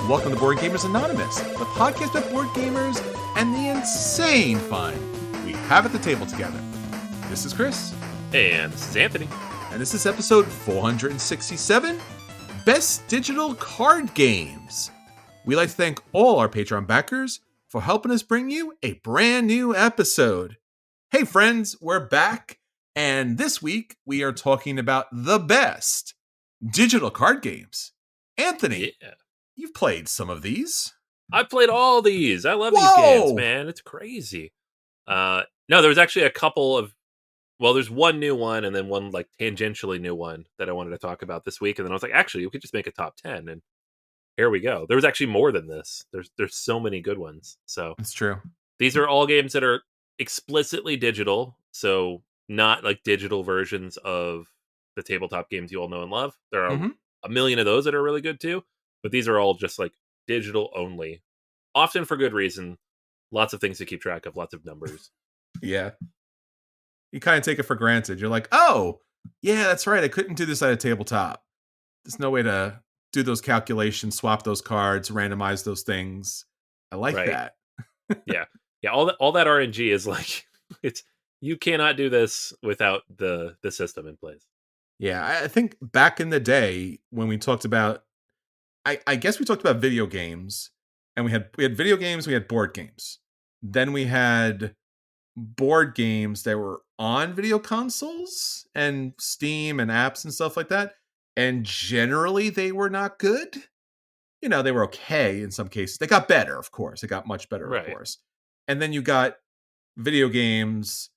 Welcome to Board Gamers Anonymous, the podcast about board gamers and the insane fun we have at the table together. This is Chris. And this is Anthony. And this is episode 467, Best Digital Card Games. We'd like to thank all our Patreon backers for helping us bring you a brand new episode. Hey friends, we're back, and this week we are talking about the best digital card games. Anthony, you've played some of these. I've played all these. I love these games, man. It's crazy. No, there was actually a couple of, well, there's one new one and then one like tangentially new one that I wanted to talk about this week. And then I was like, actually, we could just make a top 10. And here we go. There was actually more than this. There's so many good ones. So It's true. These are all games that are explicitly digital. So not like digital versions of the tabletop games you all know and love. There are a million of those that are really good too. But these are all just like digital only. Often for good reason. Lots of things to keep track of. Lots of numbers. Yeah. You kind of take it for granted. You're like, oh, yeah, that's right. I couldn't do this at a tabletop. There's no way to do those calculations, swap those cards, randomize those things. I like that. Yeah. All that RNG is like, you cannot do this without the system in place. Yeah, I think back in the day when we talked about, I guess we talked about video games, and we had video games, we had board games. Then we had board games that were on video consoles and Steam and apps and stuff like that. And generally they were not good. You know, they were okay in some cases. They got better, of course. They got much better, of course. And then you got video games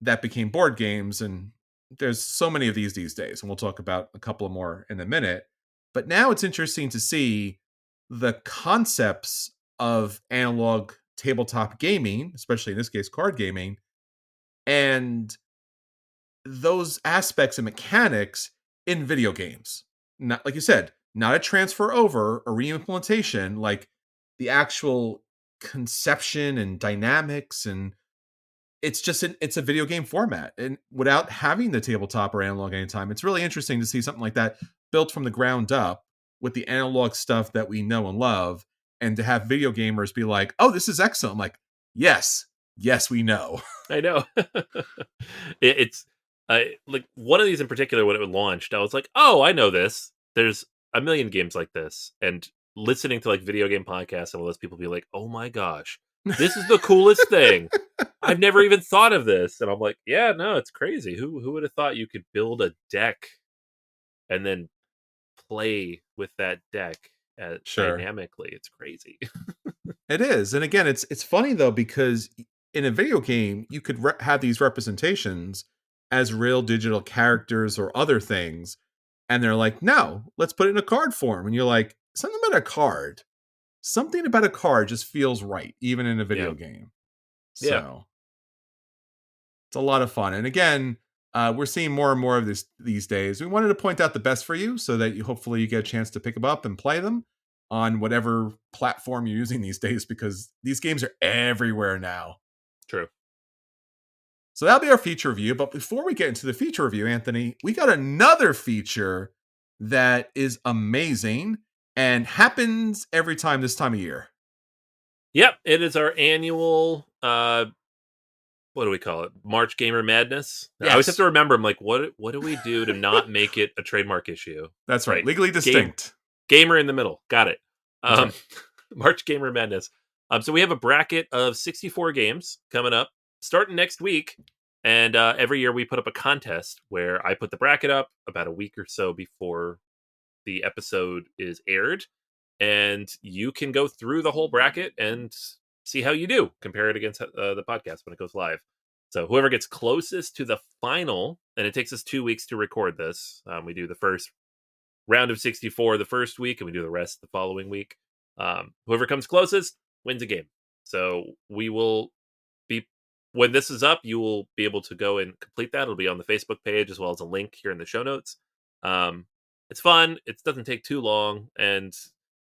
that became board games, and there's so many of these days. And we'll talk about a couple more in a minute. But now it's interesting to see the concepts of analog tabletop gaming, especially in this case, card gaming, and those aspects and mechanics in video games. Not, like you said, not a transfer over, a re-implementation, like the actual conception and dynamics, and it's just it's a video game format, and without having the tabletop or analog anytime. It's really interesting to see something like that built from the ground up with the analog stuff that we know and love, and to have video gamers be like, oh, this is excellent. I'm like, yes, we know. I know. It's like one of these in particular, when it was launched, I was like, oh, I know this. There's a million games like this. And listening to like video game podcasts and all those people be like, oh my gosh, this is the coolest thing. I've never even thought of this. And I'm like, yeah, no, it's crazy. Who would have thought you could build a deck and then play with that deck dynamically? It's crazy. It is. And again, it's funny though, because in a video game, you could have these representations as real digital characters or other things. And they're like, no, let's put it in a card form. And you're like, something about a card just feels right, even in a video game. So it's a lot of fun. And again, we're seeing more and more of this these days. We wanted to point out the best for you so that hopefully you get a chance to pick them up and play them on whatever platform you're using these days, because these games are everywhere now. True. So that'll be our feature review. But before we get into the feature review, Anthony, we got another feature that is amazing and happens every time this time of year. Yep, it is our annual, what do we call it? March Gamer Madness. Yes. I always have to remember, I'm like, what do we do to not make it a trademark issue? That's right. Legally distinct. Gamer in the middle. Got it. Right. March Gamer Madness. So we have a bracket of 64 games coming up, starting next week. And every year we put up a contest where I put the bracket up about a week or so before the episode is aired. And you can go through the whole bracket and see how you do. Compare it against the podcast when it goes live. So whoever gets closest to the final, and it takes us 2 weeks to record this. We do the first round of 64 the first week, and we do the rest the following week. Whoever comes closest wins a game. So we will be, when this is up, you will be able to go and complete that. It'll be on the Facebook page as well as a link here in the show notes. It's fun. It doesn't take too long. And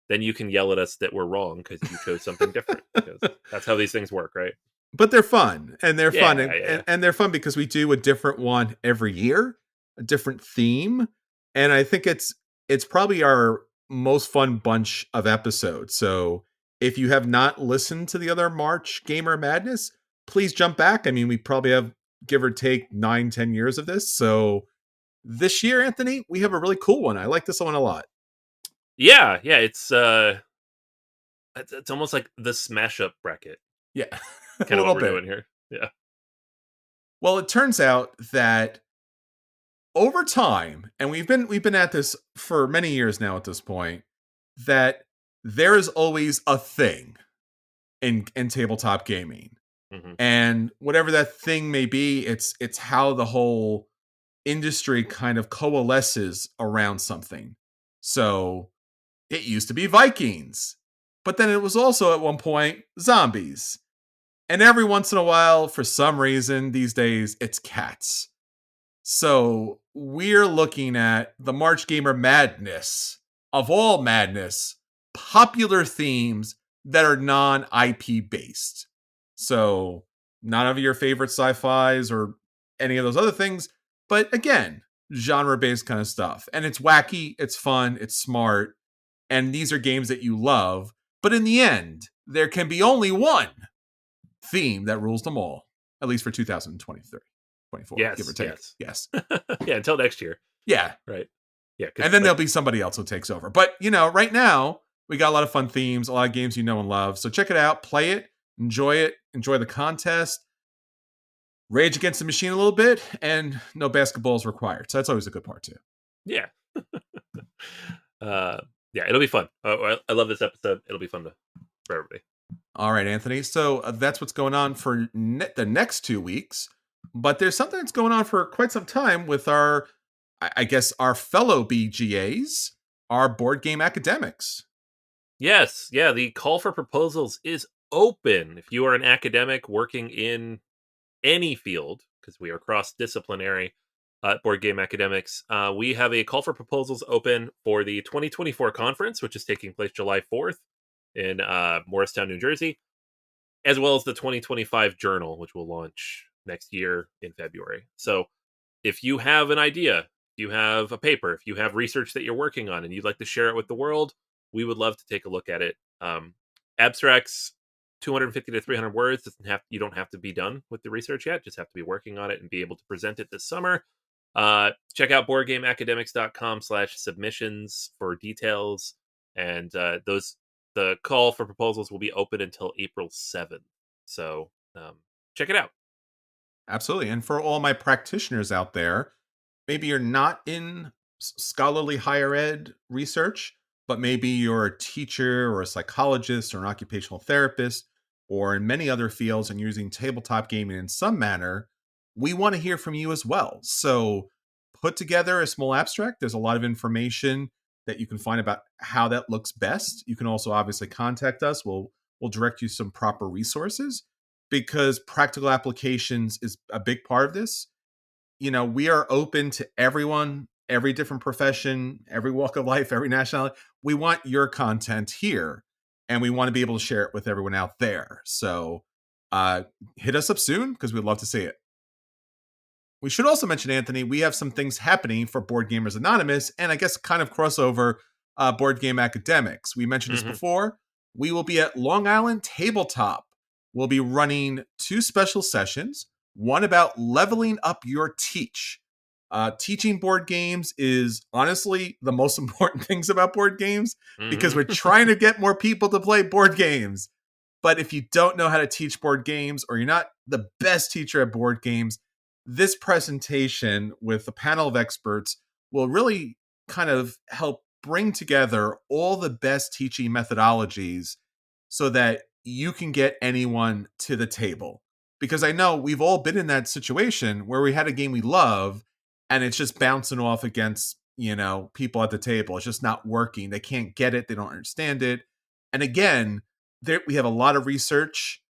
then you can yell at us that we're wrong because you chose something different. Because that's how these things work, right? But they're fun, and they're fun, and they're fun because we do a different one every year, a different theme, and I think it's probably our most fun bunch of episodes. So if you have not listened to the other March Gamer Madness, please jump back. I mean, we probably have, give or take, 9-10 years of this. So this year, Anthony, we have a really cool one. I like this one a lot. Yeah, it's almost like the smash up bracket. Yeah. Kind of what we're doing here. Yeah. Well, it turns out that over time, and we've been at this for many years now at this point, that there is always a thing in tabletop gaming. Mhm. And whatever that thing may be, it's how the whole industry kind of coalesces around something. So it used to be Vikings, but then it was also at one point zombies. And every once in a while, for some reason these days, it's cats. So we're looking at the March Gamer Madness, of all madness, popular themes that are non-IP based. So none of your favorite sci-fis or any of those other things, but again, genre-based kind of stuff. And it's wacky, it's fun, it's smart, and these are games that you love. But in the end, there can be only one theme that rules them all, at least for 2023. 24, Yes, give or take. Yes. Yeah, until next year. Yeah. Right. Yeah. And then there'll be somebody else who takes over. But, right now, we got a lot of fun themes, a lot of games you know and love. So check it out, play it, enjoy the contest, rage against the machine a little bit, and no basketballs required. So that's always a good part, too. Yeah. Yeah, it'll be fun. I love this episode. It'll be fun for everybody. All right, Anthony. So that's what's going on for the next 2 weeks. But there's something that's going on for quite some time with our fellow BGAs, our board game academics. Yes. Yeah. The call for proposals is open. If you are an academic working in any field, because we are cross-disciplinary at Board Game Academics, we have a call for proposals open for the 2024 conference, which is taking place July 4th in Morristown, New Jersey, as well as the 2025 journal, which will launch next year in February. So if you have an idea, if you have a paper, if you have research that you're working on and you'd like to share it with the world, we would love to take a look at it. Abstracts, 250 to 300 words. You don't have to be done with the research yet. Just have to be working on it and be able to present it this summer. Check out boardgameacademics.com/submissions for details. And the call for proposals will be open until April 7th. So check it out. Absolutely. And for all my practitioners out there, maybe you're not in scholarly higher ed research, but maybe you're a teacher or a psychologist or an occupational therapist or in many other fields and using tabletop gaming in some manner, we want to hear from you as well. So put together a small abstract. There's a lot of information that you can find about how that looks best. You can also obviously contact us. We'll direct you some proper resources, because practical applications is a big part of this. We are open to everyone, every different profession, every walk of life, every nationality. We want your content here, and we want to be able to share it with everyone out there. So hit us up soon, because we'd love to see it. We should also mention, Anthony, we have some things happening for Board Gamers Anonymous, and I guess kind of crossover Board Game Academics. We mentioned this before. We will be at Long Island Tabletop. We'll be running 2 special sessions, one about leveling up your teach. Teaching board games is honestly the most important things about board games, because we're trying to get more people to play board games. But if you don't know how to teach board games, or you're not the best teacher at board games, this presentation with a panel of experts will really kind of help bring together all the best teaching methodologies so that you can get anyone to the table. Because I know we've all been in that situation where we had a game we love and it's just bouncing off against, people at the table. It's just not working. They can't get it. They don't understand it. And again, we have a lot of research.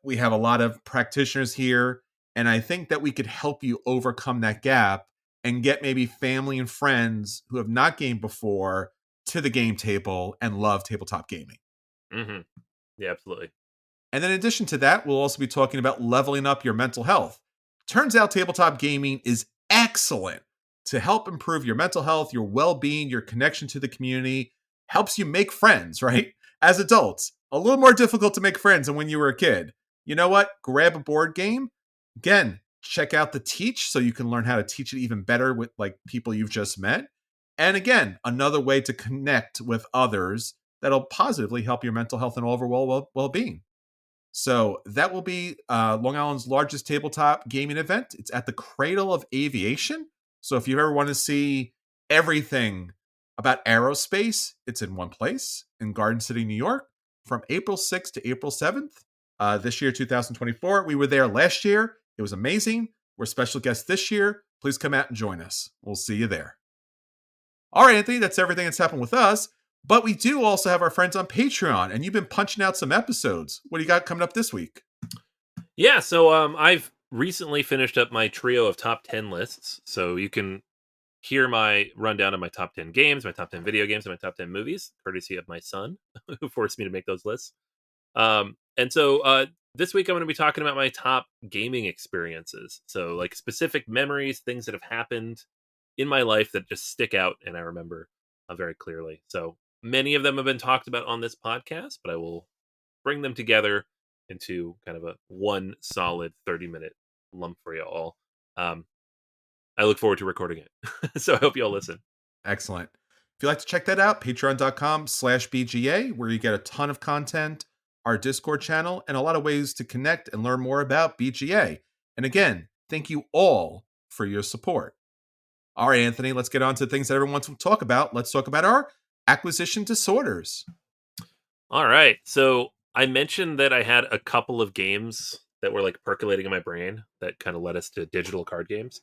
We have a lot of practitioners here. And I think that we could help you overcome that gap and get maybe family and friends who have not gamed before to the game table and love tabletop gaming. Mm-hmm. Yeah, absolutely. And then in addition to that, we'll also be talking about leveling up your mental health. Turns out tabletop gaming is excellent to help improve your mental health, your well-being, your connection to the community, helps you make friends, right? As adults, a little more difficult to make friends than when you were a kid. You know what? Grab a board game. Again, check out the Teach so you can learn how to teach it even better with like people you've just met. And again, another way to connect with others that'll positively help your mental health and overall well-being. So that will be Long Island's largest tabletop gaming event. It's at the Cradle of Aviation. So if you ever want to see everything about aerospace, it's in one place in Garden City, New York, from April 6th to April 7th. This year, 2024. We were there last year. It was amazing. We're special guests this year. Please come out and join us. We'll see you there. All right, Anthony, that's everything that's happened with us. But we do also have our friends on Patreon, and you've been punching out some episodes. What do you got coming up this week? Yeah, so I've recently finished up my trio of top 10 lists. So you can hear my rundown of my top 10 games, my top 10 video games, and my top 10 movies, courtesy of my son, who forced me to make those lists. And so this week I'm going to be talking about my top gaming experiences. So like specific memories, things that have happened in my life that just stick out and I remember very clearly. So many of them have been talked about on this podcast, but I will bring them together into kind of a one solid 30-minute lump for you all. I look forward to recording it. So I hope you all listen. Excellent. If you'd like to check that out, patreon.com/BGA, where you get a ton of content, our Discord channel, and a lot of ways to connect and learn more about BGA. And again, thank you all for your support. All right, Anthony, let's get on to things that everyone wants to talk about. Let's talk about our acquisition disorders. All right. So I mentioned that I had a couple of games that were like percolating in my brain that kind of led us to digital card games.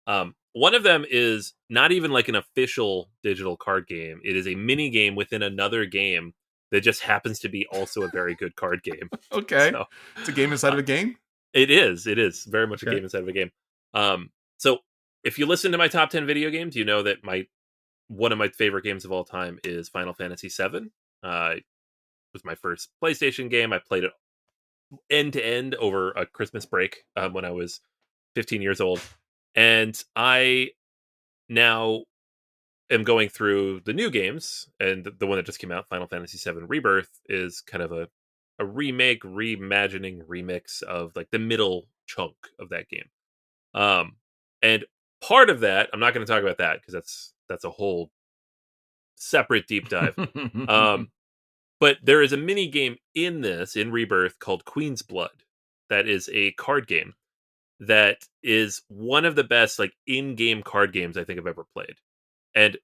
One of them is not even like an official digital card game. It is a mini game within another game that just happens to be also a very good card game. Okay. So, it's a game inside of a game? It is. It is very much a game inside of a game. So if you listen to my top 10 video games, you know that one of my favorite games of all time is Final Fantasy VII. It was my first PlayStation game. I played it end to end over a Christmas break when I was 15 years old. And I now am going through the new games, and the one that just came out, Final Fantasy VII Rebirth, is kind of a remake, reimagining, remix of like the middle chunk of that game. And part of that, I'm not going to talk about that because that's a whole separate deep dive. But there is a mini game in Rebirth called Queen's Blood. That is a card game that is one of the best like in-game card games I think I've ever played. And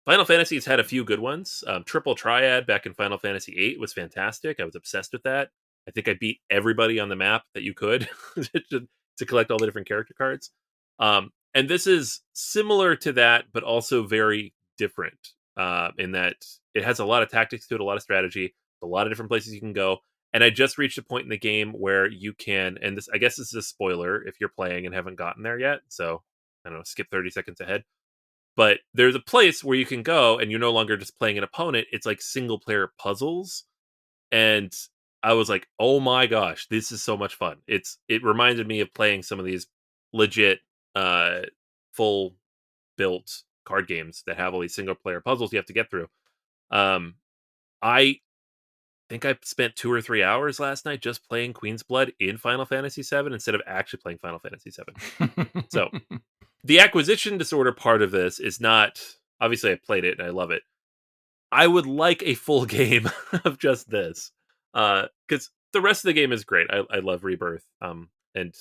Final Fantasy's had a few good ones. Triple Triad back in Final Fantasy VIII was fantastic. I was obsessed with that. I think I beat everybody on the map that you could to collect all the different character cards. And this is similar to that, but also very different in that it has a lot of tactics to it, a lot of strategy, a lot of different places you can go. And I just reached a point in the game where you can, and this, I guess this is a spoiler if you're playing and haven't gotten there yet. So I don't know, skip 30 seconds ahead. But there's a place where you can go and you're no longer just playing an opponent. It's like single player puzzles. And I was like, oh my gosh, this is so much fun. It reminded me of playing some of these legit full built card games that have all these single player puzzles you have to get through. I think I spent 2 or 3 hours last night just playing Queen's Blood in Final Fantasy VII instead of actually playing Final Fantasy VII. So the acquisition disorder part of this is not, obviously I played it and I love it. I would like a full game of just this. Because the rest of the game is great. I love Rebirth. And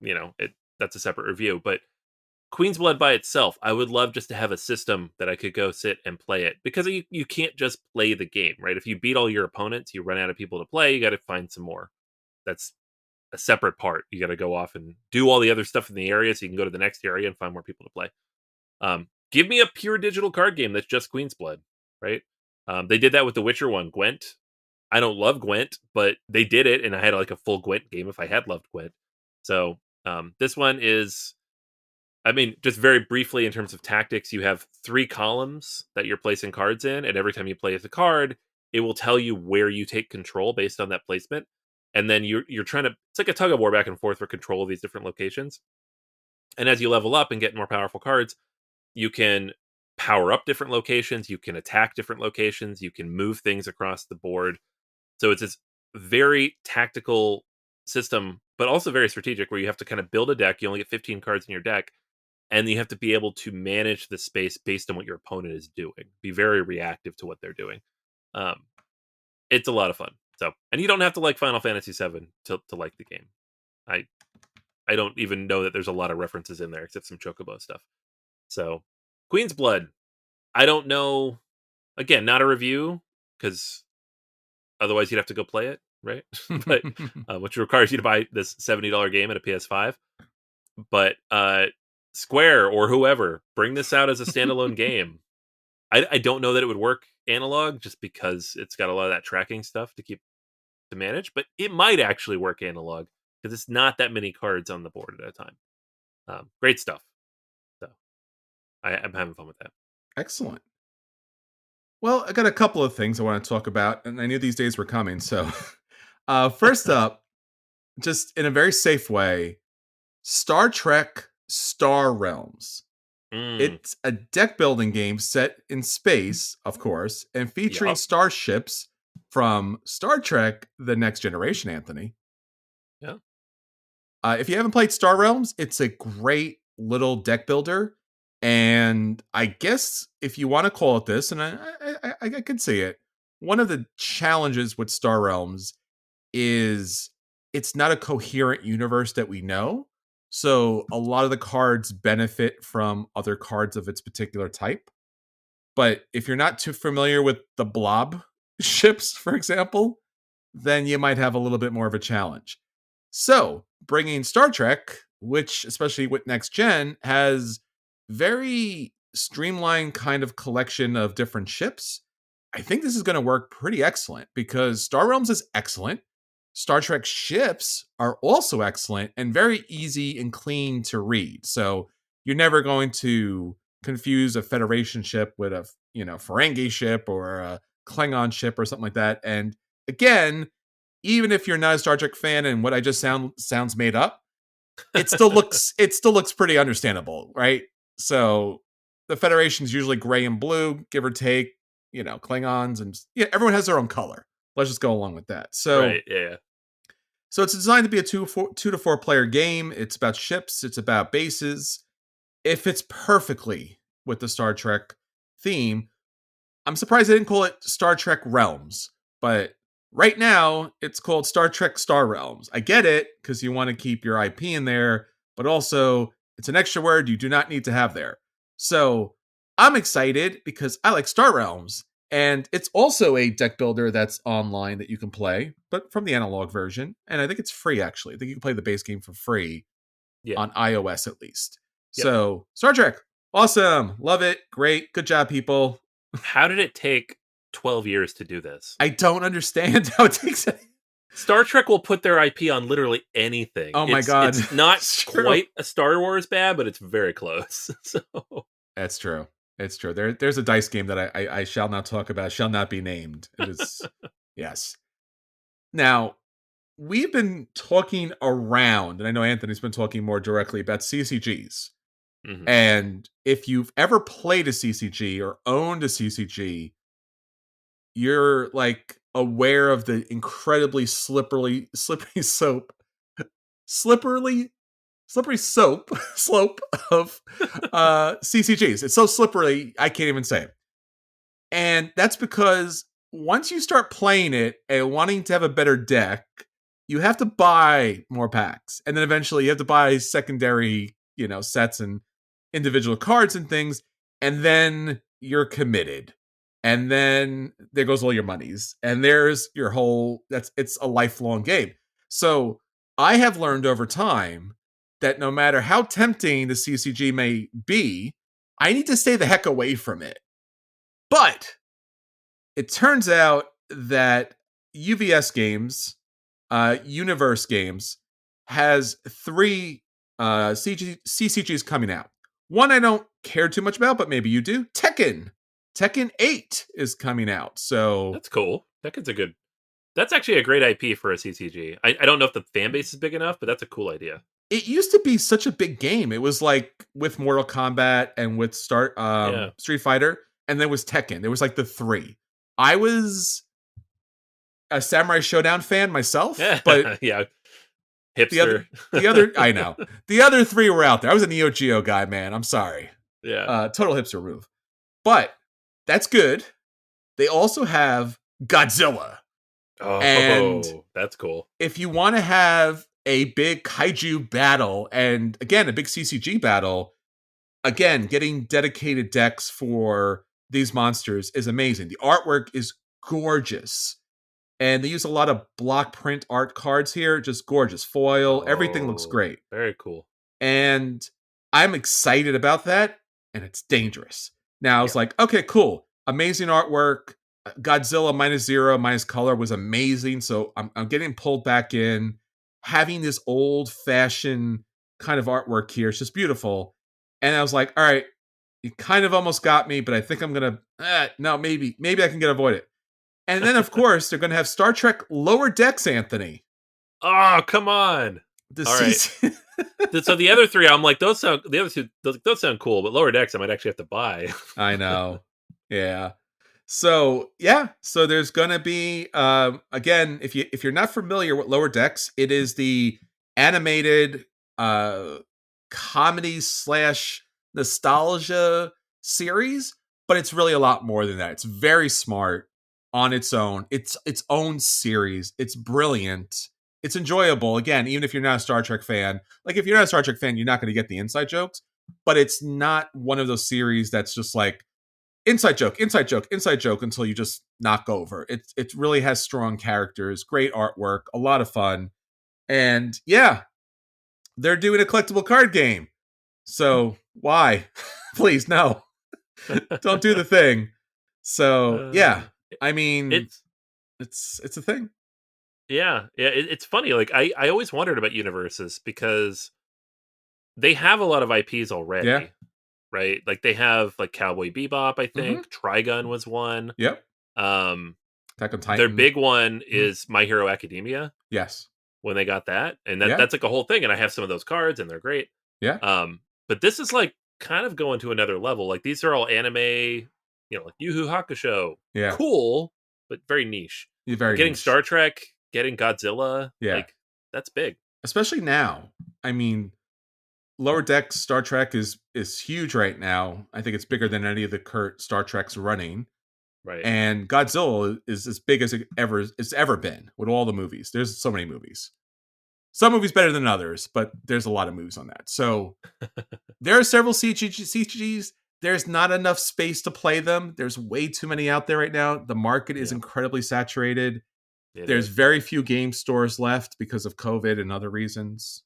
you know, that's a separate review. But Queen's Blood by itself, I would love just to have a system that I could go sit and play it. Because you can't just play the game, right? If you beat all your opponents, you run out of people to play, you gotta find some more. That's a separate part. You got to go off and do all the other stuff in the area so you can go to the next area and find more people to play. Give me a pure digital card game that's just Queen's Blood, right? They did that with the Witcher one, Gwent. I don't love Gwent, but they did it, and I had like a full Gwent game if I had loved Gwent. So this one is, I mean, just very briefly in terms of tactics, you have 3 columns that you're placing cards in, and every time you play the card, it will tell you where you take control based on that placement. And then you're trying to, it's like a tug of war back and forth for control of these different locations. And as you level up and get more powerful cards, you can power up different locations, you can attack different locations, you can move things across the board. So it's this very tactical system, but also very strategic, where you have to kind of build a deck. You only get 15 cards in your deck, and you have to be able to manage the space based on what your opponent is doing. Be very reactive to what they're doing. Um, it's a lot of fun. So, and you don't have to like Final Fantasy VII to like the game. I I don't even know that there's a lot of references in there except some Chocobo stuff. So, Queen's Blood. I don't know. Again, not a review because otherwise you'd have to go play it, right? But which requires you to buy this $70 game at a PS5. But Square or whoever, bring this out as a standalone game. I don't know that it would work analog just because it's got a lot of that tracking stuff to manage, but it might actually work analog because it's not that many cards on the board at a time. Great stuff. So I'm having fun with that. Excellent. Well, I got a couple of things I want to talk about, and I knew these days were coming. So, first up, just in a very safe way, Star Trek Star Realms. Mm, It's a deck building game set in space, of course, and featuring yup. starships from Star Trek The Next Generation, Anthony. Yeah. If you haven't played Star Realms, it's a great little deck builder. And I guess if you want to call it this, and I can see it, one of the challenges with Star Realms is it's not a coherent universe that we know. So a lot of the cards benefit from other cards of its particular type. But if you're not too familiar with the blob ships, for example, then you might have a little bit more of a challenge. So, bringing Star Trek, which especially with next gen has very streamlined kind of collection of different ships, I think this is going to work pretty excellent because Star Realms is excellent. Star Trek ships are also excellent and very easy and clean to read. So, you're never going to confuse a Federation ship with a, Ferengi ship or a Klingon ship or something like that. And again, even if you're not a Star Trek fan and what I just sounds made up, it still looks pretty understandable, right? So the Federation's usually gray and blue, give or take, Klingons, and yeah, everyone has their own color. Let's just go along with that. So Right. Yeah. so it's designed to be a two to four player game. It's about ships, it's about bases. It fits perfectly with the Star Trek theme. I'm surprised they didn't call it Star Trek Realms, but right now it's called Star Trek Star Realms. I get it because you want to keep your IP in there, but also it's an extra word you do not need to have there. So I'm excited because I like Star Realms, and it's also a deck builder that's online that you can play, but from the analog version. And I think it's free actually. I think you can play the base game for free Yeah. on iOS at least. Yep. So Star Trek, awesome, love it, great, good job, people. How did it take 12 years to do this? I don't understand how it takes it. Star Trek will put their IP on literally anything. Oh my God. It's not It's true. quite a Star Wars bad, but it's very close. So That's true. It's true. There's a dice game that I shall not talk about, shall not be named. It is, yes. Now, we've been talking around, and I know Anthony's been talking more directly about CCGs. mhm. And if you've ever played a CCG or owned a CCG, you're like aware of the incredibly slippery soap, slippery soap slope of CCGs. It's so slippery, I can't even say it. And that's because once you start playing it and wanting to have a better deck, you have to buy more packs. And then eventually you have to buy secondary, sets and individual cards and things. And then you're committed. And then there goes all your monies. And there's your whole it's a lifelong game. So I have learned over time that no matter how tempting the CCG may be, I need to stay the heck away from it. But it turns out that UVS Games, Universe Games, has three CCGs coming out. One I don't care too much about, but maybe you do. Tekken. Tekken 8 is coming out. So That's cool. That's actually a great IP for a CCG. I don't know if the fan base is big enough, but that's a cool idea. it used to be such a big game. It was like with Mortal Kombat and with Yeah. Street Fighter, and there was Tekken. There was like the three. I was a Samurai Showdown fan myself, but Yeah. the Hipster. other I know. The other three were out there. I was a Neo Geo guy, man. I'm sorry. Yeah. Total hipster move. But that's good. They also have Godzilla. And Oh, that's cool. if you want to have a big kaiju battle, and again, a big CCG battle, again, getting dedicated decks for these monsters is amazing. The artwork is gorgeous. And they use a lot of block print art cards here. Just gorgeous. Foil. Everything looks Oh, great. very cool. And I'm excited about that. And it's dangerous. Now I was Yeah. like, okay, cool. Amazing artwork. Godzilla -0, minus color was amazing. So I'm getting pulled back in. Having this old fashioned kind of artwork here. It's just beautiful. And I was like, all right, you kind of almost got me, but I think I'm going to, no, maybe I can get avoid it. And then, of course, they're going to have Star Trek Lower Decks, Anthony. Oh, come on. The All right. So the other three, I'm like, those sound cool, but Lower Decks I might actually have to buy. I know. Yeah. So so there's gonna be again, if you're not familiar with Lower Decks, it is the animated comedy slash nostalgia series, but it's really a lot more than that. It's very smart on its own. It's its own series. It's brilliant. It's enjoyable. Again, even if you're not a Star Trek fan, like if you're not a Star Trek fan, you're not going to get the inside jokes, but it's not one of those series that's just like inside joke, inside joke, inside joke until you just knock over. It really has strong characters, great artwork, a lot of fun. And yeah, they're doing a collectible card game. So why? Please, no. Don't do the thing. So yeah, I mean it's a thing. Yeah. It's funny. Like I always wondered about universes because they have a lot of IPs already. Yeah. Right? Like they have like Cowboy Bebop, I think. Mm-hmm. Trigun was one. Yep. Attack on Titan. Their big one is My Hero Academia. Yes. When they got that. And that's like a whole thing. And I have some of those cards and they're great. Yeah. But this is like kind of going to another level. Like these are all anime, like Yu Yu Hakusho. Yeah. Cool, but very niche. Getting niche. Star Trek, getting Godzilla. Yeah. Like that's big. Especially now. I mean, Lower Decks Star Trek is huge right now. I think it's bigger than any of the current Star Treks running. Right. And Godzilla is as big as it's ever been with all the movies. There's so many movies. Some movies better than others, but there's a lot of movies on that. So there are several CGs. There's not enough space to play them. There's way too many out there right now. The market is incredibly saturated. There's very few game stores left because of COVID and other reasons.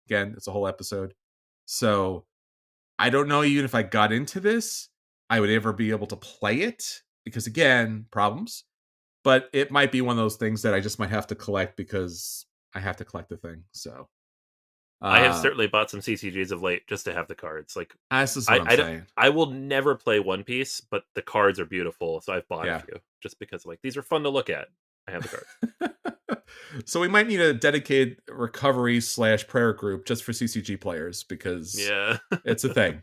Again, it's a whole episode. So I don't know even if I got into this, I would ever be able to play it because, again, problems. But it might be one of those things that I just might have to collect because I have to collect the thing. So I have certainly bought some CCGs of late just to have the cards. Like that's just what I'm saying. I will never play One Piece, but the cards are beautiful, so I've bought a few just because like these are fun to look at. I have the card. So we might need a dedicated recovery / prayer group just for CCG players because it's a thing.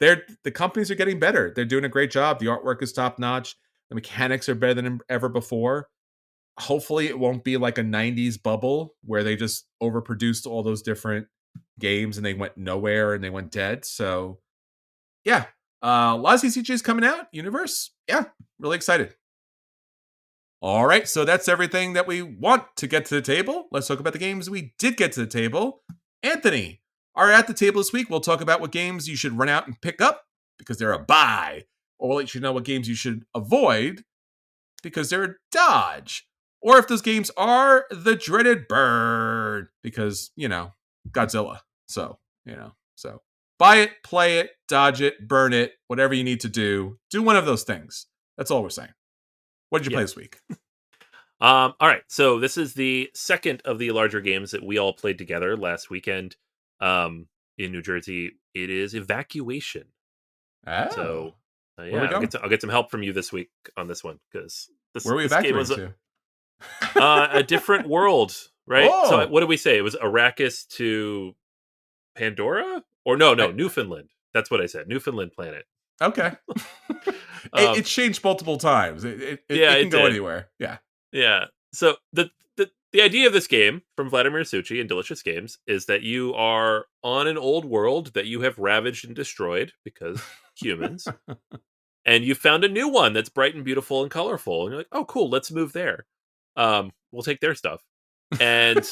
The companies are getting better. They're doing a great job. The artwork is top notch. The mechanics are better than ever before. Hopefully it won't be like a 90s bubble where they just overproduced all those different games and they went nowhere and they went dead. So yeah, a lot of CCGs coming out. Universe, yeah, really excited. All right, so that's everything that we want to get to the table. Let's talk about the games we did get to the table. Anthony, are at the table this week. We'll talk about what games you should run out and pick up because they're a buy, or we'll let you know what games you should avoid because they're a dodge, or if those games are the dreaded burn because, Godzilla. So, so buy it, play it, dodge it, burn it, whatever you need to do. Do one of those things. That's all we're saying. What did you play this week? All right. So this is the second of the larger games that we all played together last weekend in New Jersey. It is Evacuation. Oh. So I'll get some help from you this week on this one because where are we evacuating to? A different world, right? Oh. So what did we say? It was Arrakis to Pandora? Or no, I, Newfoundland. That's what I said. Newfoundland planet. okay. Um, It's changed multiple times. yeah, It can it go did. anywhere. Yeah. Yeah. So the idea of this game from Vladimir Suchi and Delicious Games is that you are on an old world that you have ravaged and destroyed because humans, and you found a new one that's bright and beautiful and colorful, and you're like, oh, cool, let's move there. We'll take their stuff, and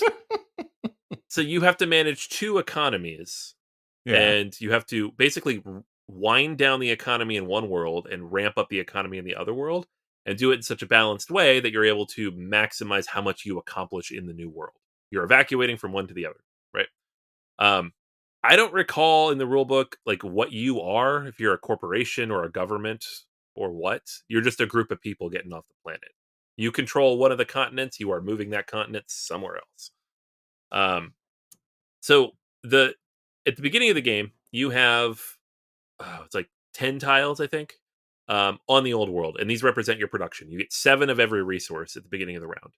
so you have to manage two economies, Yeah. and you have to basically wind down the economy in one world and ramp up the economy in the other world, and do it in such a balanced way that you're able to maximize how much you accomplish in the new world. You're evacuating from one to the other, right? Um, I don't recall in the rule book like what you are, if you're a corporation or a government or what. You're just a group of people getting off the planet. You control one of the continents. You are moving that continent somewhere else. Um, so the at the beginning of the game, you have it's like 10 tiles, I think, on the old world, and these represent your production. You get 7 of every resource at the beginning of the round,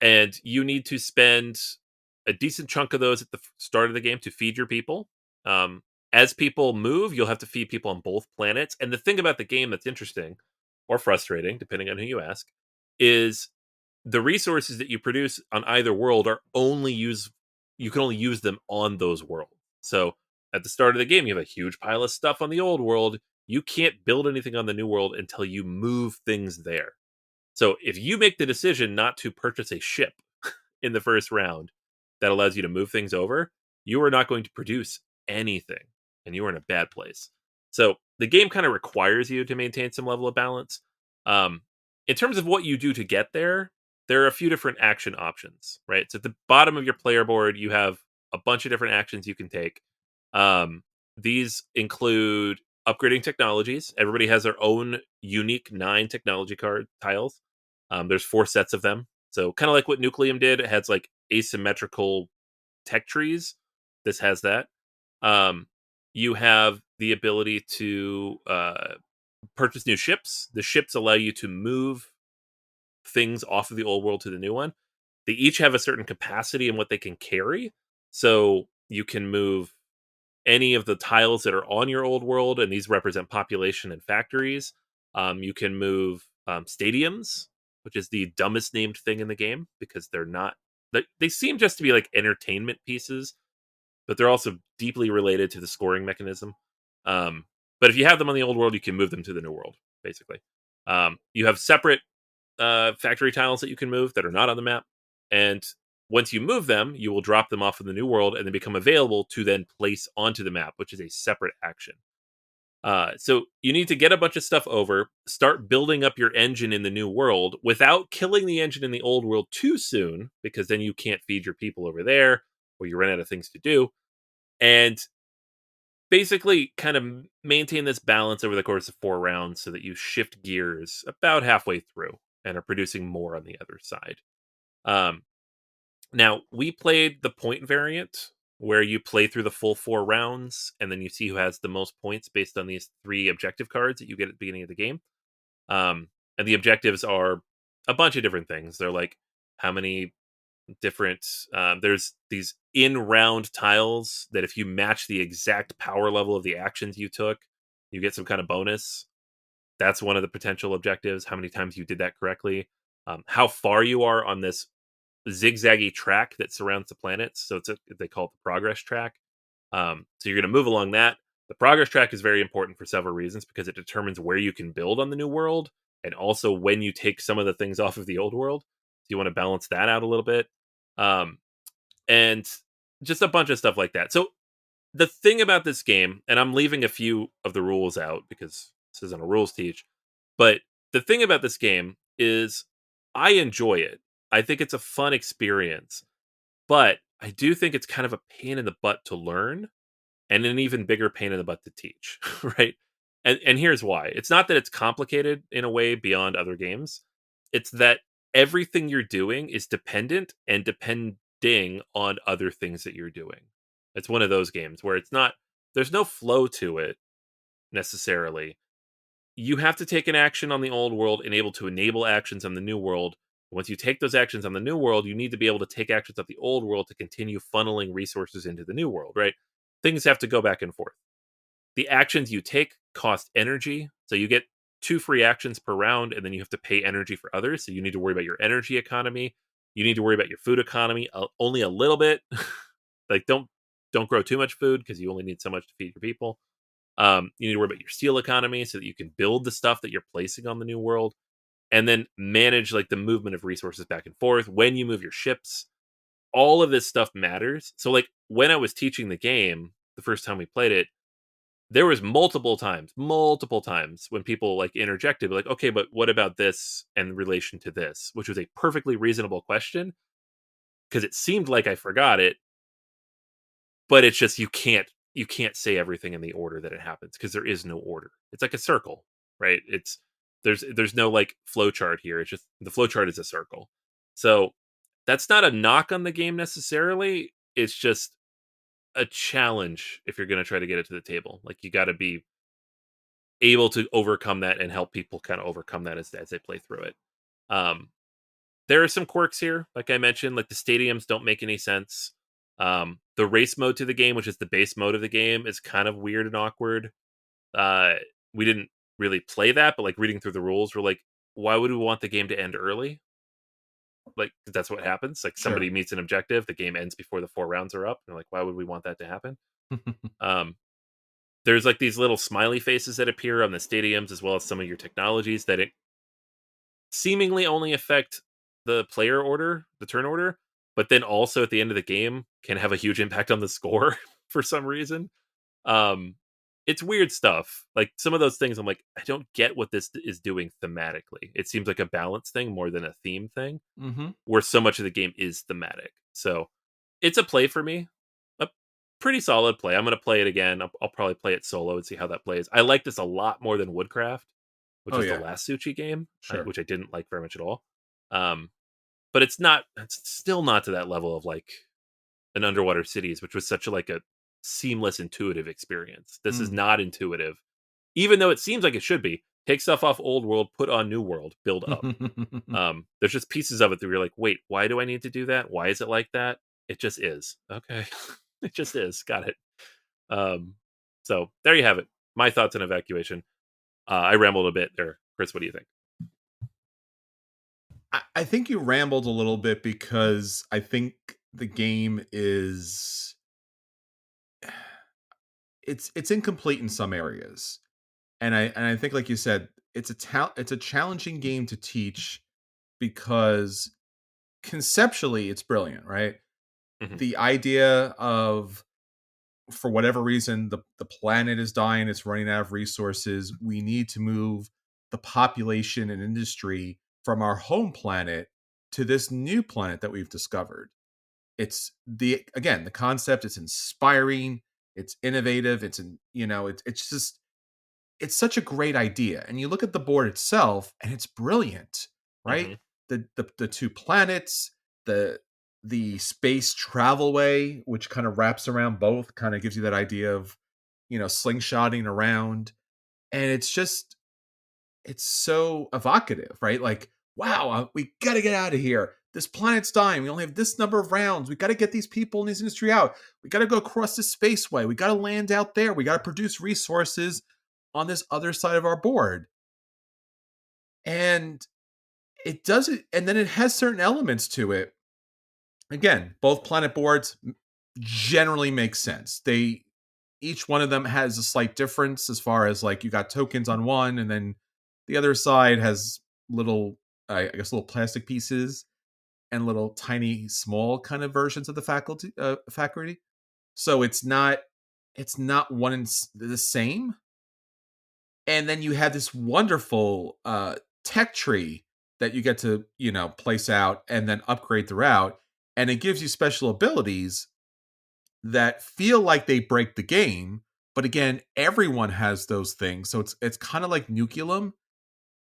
and you need to spend a decent chunk of those at the start of the game to feed your people. Um, as people move, you'll have to feed people on both planets. And the thing about the game that's interesting or frustrating, depending on who you ask, is the resources that you produce on either world are only use you can only use them on those worlds. So at the start of the game, you have a huge pile of stuff on the old world. You can't build anything on the new world until you move things there. So if you make the decision not to purchase a ship in the first round that allows you to move things over, you are not going to produce anything, and you are in a bad place. So the game kind of requires you to maintain some level of balance. Um, in terms of what you do to get there, there are a few different action options, right? So at the bottom of your player board, you have a bunch of different actions you can take. These include upgrading technologies. Everybody has their own unique 9 technology card tiles. There's 4 sets of them. So kind of like what Nucleum did, it has like asymmetrical tech trees. This has that. Um, you have the ability to purchase new ships. The ships allow you to move things off of the old world to the new one. They each have a certain capacity in what they can carry. So you can move any of the tiles that are on your old world, and these represent population and factories. You can move stadiums, which is the dumbest named thing in the game because they're not. They seem just to be like entertainment pieces, but they're also deeply related to the scoring mechanism. Um, but if you have them on the old world, you can move them to the new world, basically. You have separate factory tiles that you can move that are not on the map. And once you move them, you will drop them off in the new world and they become available to then place onto the map, which is a separate action. So you need to get a bunch of stuff over, start building up your engine in the new world without killing the engine in the old world too soon, because then you can't feed your people over there or you run out of things to do. And basically kind of maintain this balance over the course of 4 rounds so that you shift gears about halfway through and are producing more on the other side. Um, Now, we played the point variant where you play through the full 4 rounds and then you see who has the most points based on these 3 objective cards that you get at the beginning of the game. And the objectives are a bunch of different things. They're like how many different, there's these in round tiles that if you match the exact power level of the actions you took, you get some kind of bonus. That's one of the potential objectives. How many times you did that correctly. How far you are on this zigzaggy track that surrounds the planets. So they call it the progress track. So you're going to move along that. The progress track is very important for several reasons because it determines where you can build on the new world and also when you take some of the things off of the old world. So you want to balance that out a little bit. Um, and just a bunch of stuff like that. So the thing about this game, and I'm leaving a few of the rules out because this isn't a rules teach, but the thing about this game is I enjoy it. I think it's a fun experience, but I do think it's kind of a pain in the butt to learn and an even bigger pain in the butt to teach, right? And here's why. It's not that it's complicated in a way beyond other games. It's that everything you're doing is dependent and depending on other things that you're doing. It's one of those games where it's not there's no flow to it necessarily. You have to take an action on the old world and able to enable actions on the new world. Once you take those actions on the new world, you need to be able to take actions of the old world to continue funneling resources into the new world, right? things have to go back and forth. The actions you take cost energy, so you get 2 free actions per round, and then you have to pay energy for others, so you need to worry about your energy economy. You need to worry about your food economy, only a little bit. Like, don't grow too much food because you only need so much to feed your people. You need to worry about your steel economy so that you can build the stuff that you're placing on the new world, and then manage, like, the movement of resources back and forth when you move your ships. All of this stuff matters. So, like, when I was teaching the game the first time we played it, there was multiple times when people like interjected, like, okay, but what about this in relation to this? Which was a perfectly reasonable question because it seemed like I forgot it, but it's just you can't say everything in the order that it happens because there is no order. It's like a circle, right? It's there's no like flow chart here. It's just the flow chart is a circle. So that's not a knock on the game necessarily. It's just a challenge if you're going to try to get it to the table. Like, you got to be able to overcome that and help people kind of overcome that as they play through it. Um, there are some quirks here, like I mentioned, like the stadiums don't make any sense. The race mode to the game, which is the base mode of the game, is kind of weird and awkward. Uh, we didn't really play that, but like reading through the rules, we're like, why would we want the game to end early? Like, that's what happens. Like, somebody Sure. meets an objective, the game ends before the 4 rounds are up. And like, why would we want that to happen? Um, there's like these little smiley faces that appear on the stadiums as well as some of your technologies that it seemingly only affect the player order, the turn order, but then also at the end of the game can have a huge impact on the score for some reason. Um, it's weird stuff. Like, some of those things, I'm like, I don't get what this is doing thematically. It seems like a balance thing more than a theme thing, Hmm. where so much of the game is thematic. So it's a play for me, a pretty solid play. I'm going to play it again. I'll probably play it solo and see how that plays. I like this a lot more than Woodcraft, which Oh was the yeah, last Suchi game, sure. which I didn't like very much at all. Um, but it's still not to that level of like an Underwater Cities, which was such a seamless, intuitive experience. This is Mm. not intuitive, even though it seems like it should be. Take stuff off old world, put on new world, build up. There's just pieces of it that you're like, wait, why do I need to do that? Why is it like that? It just is. Okay. It just is. Got it. Um, so there you have it. My thoughts on Evacuation. I rambled a bit there. Chris, what do you think? I think you rambled a little bit because I think the game is it's incomplete in some areas. And I think, like you said, it's a challenging game to teach because conceptually it's brilliant, right? Hmm. The idea of, for whatever reason, the planet is dying, it's running out of resources, we need to move the population and industry from our home planet to this new planet that we've discovered. It's the again, the concept is inspiring, it's innovative, it's just it's such a great idea. And you look at the board itself and it's brilliant, right? Hmm. The two planets, the the space travel way, which kind of wraps around both, kind of gives you that idea of, slingshotting around. And it's so evocative, right? Like, wow, we got to get out of here. This planet's dying. We only have this number of rounds. We got to get these people in this industry out. We got to go across the spaceway. We got to land out there. We got to produce resources on this other side of our board. And it does it, and then it has certain elements to it. Again, both planet boards generally make sense. They Each one of them has a slight difference as far as, like, you got tokens on one, and then the other side has little, I guess, little plastic pieces and little tiny, small kind of versions of the faculty. So it's not one and the same. And then you have this wonderful tech tree that you get to, place out and then upgrade throughout, and it gives you special abilities that feel like they break the game. But again, everyone has those things, so it's kind of like Nuculum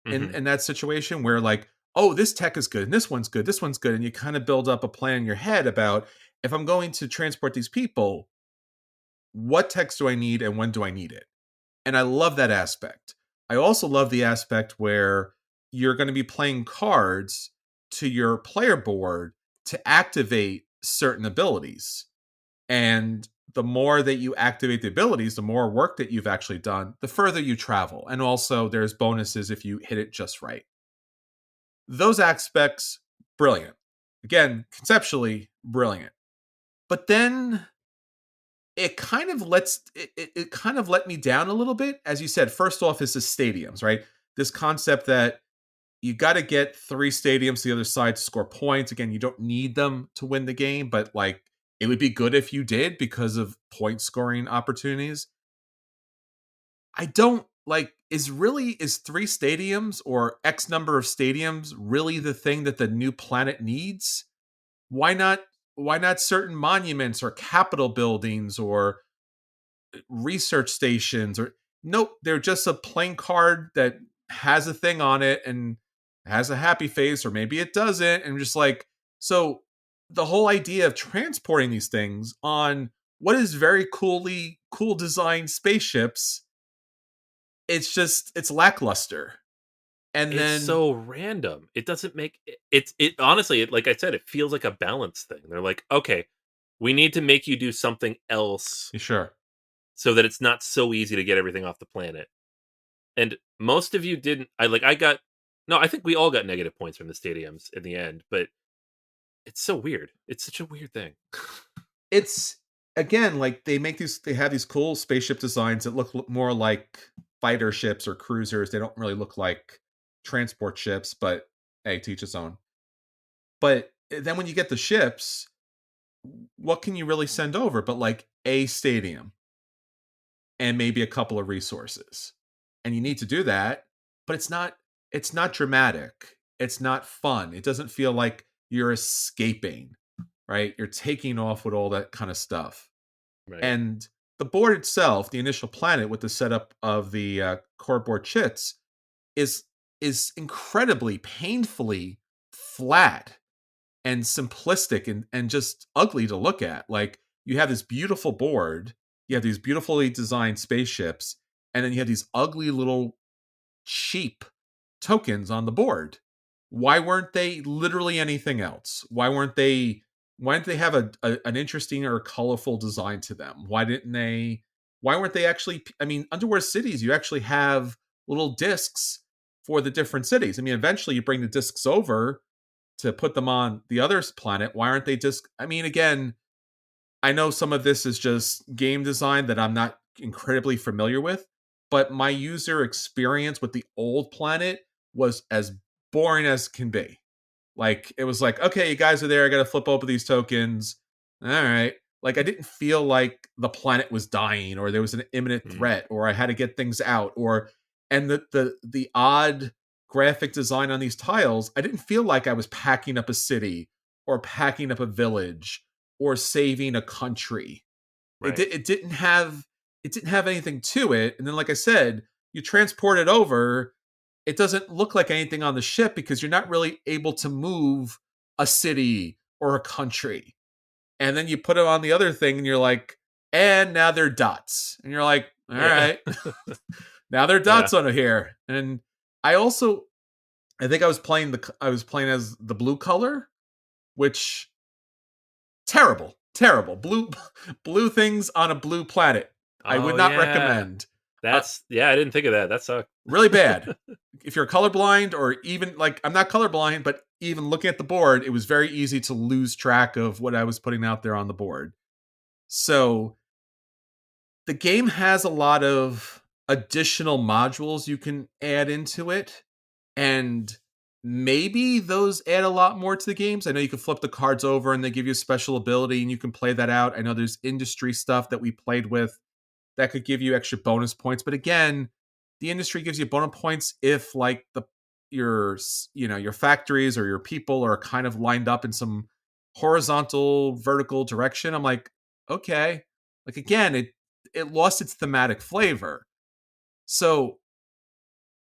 in Hmm. that situation where, like, oh, this tech is good and this one's good, and you kind of build up a plan in your head about, if I'm going to transport these people, what text do I need and when do I need it? And I love that aspect. I also love the aspect where you're going to be playing cards to your player board to activate certain abilities. And the more that you activate the abilities, the more work that you've actually done, the further you travel. And also, there's bonuses if you hit it just right. Those aspects, brilliant. Again, conceptually, brilliant. But then it kind of it kind of let me down a little bit. As you said, first off is the stadiums, right? This concept that you got to get 3 stadiums to the other side to score points. Again, you don't need them to win the game, but like it would be good if you did because of point scoring opportunities. I don't like is 3 stadiums or X number of stadiums really the thing that the new planet needs? Why not certain monuments or capitol buildings or research stations or nope, they're just a playing card that has a thing on it and has a happy face or maybe it doesn't and just like so the whole idea of transporting these things on what is very cool designed spaceships, it's lackluster. And It's then so random. It doesn't make it honestly, like I said, it feels like a balance thing. They're like, "Okay, we need to make you do something else sure. so that it's not so easy to get everything off the planet." And most of you didn't. I got no, I think we all got negative points from the stadiums in the end, but it's so weird. It's such a weird thing. It's again like they have these cool spaceship designs that look more like fighter ships or cruisers. They don't really look like transport ships, but hey, teach its own. But then when you get the ships, what can you really send over but like a stadium and maybe a couple of resources? And you need to do that, but it's not dramatic. It's not fun. It doesn't feel like you're escaping, right? You're taking off with all that kind of stuff. Right. And the board itself, the initial planet with the setup of the core board chits, is incredibly painfully flat and simplistic and just ugly to look at. Like you have this beautiful board, you have these beautifully designed spaceships, and then you have these ugly little cheap tokens on the board. Why weren't they literally anything else? Why didn't they have an interesting or colorful design to them? Why weren't they actually I mean, Underworld Cities, you actually have little discs for the different cities. I mean, eventually you bring the discs over to put them on the other planet. Why aren't they just I mean, again, I know some of this is just game design that I'm not incredibly familiar with, but my user experience with the old planet was as boring as can be. Like it was like, okay, you guys are there. I got to flip open these tokens. All right. Like I didn't feel like the planet was dying, or there was an imminent Mm, threat, or I had to get things out, or and the odd graphic design on these tiles. I didn't feel like I was packing up a city or packing up a village or saving a country. right. It didn't have anything to it. And then, like I said, you transport it over, it doesn't look like anything on the ship because you're not really able to move a city or a country. And then you put it on the other thing and you're like, and now they're dots. And you're like, all Yeah. right, now they're Yeah. dots on here. And I also, I think I was playing as the blue color, which terrible, terrible. Blue things on a blue planet. I would Oh not yeah. recommend. Uh, I didn't think of that. That sucked. really bad. If you're colorblind or even like I'm not colorblind, but even looking at the board, it was very easy to lose track of what I was putting out there on the board. So the game has a lot of additional modules you can add into it, and maybe those add a lot more to the games. I know you can flip the cards over and they give you a special ability and you can play that out. I know there's industry stuff that we played with that could give you extra bonus points. But again, the industry gives you bonus points if like your factories or your people are kind of lined up in some horizontal vertical direction. I'm like, okay. Like again, it lost its thematic flavor. So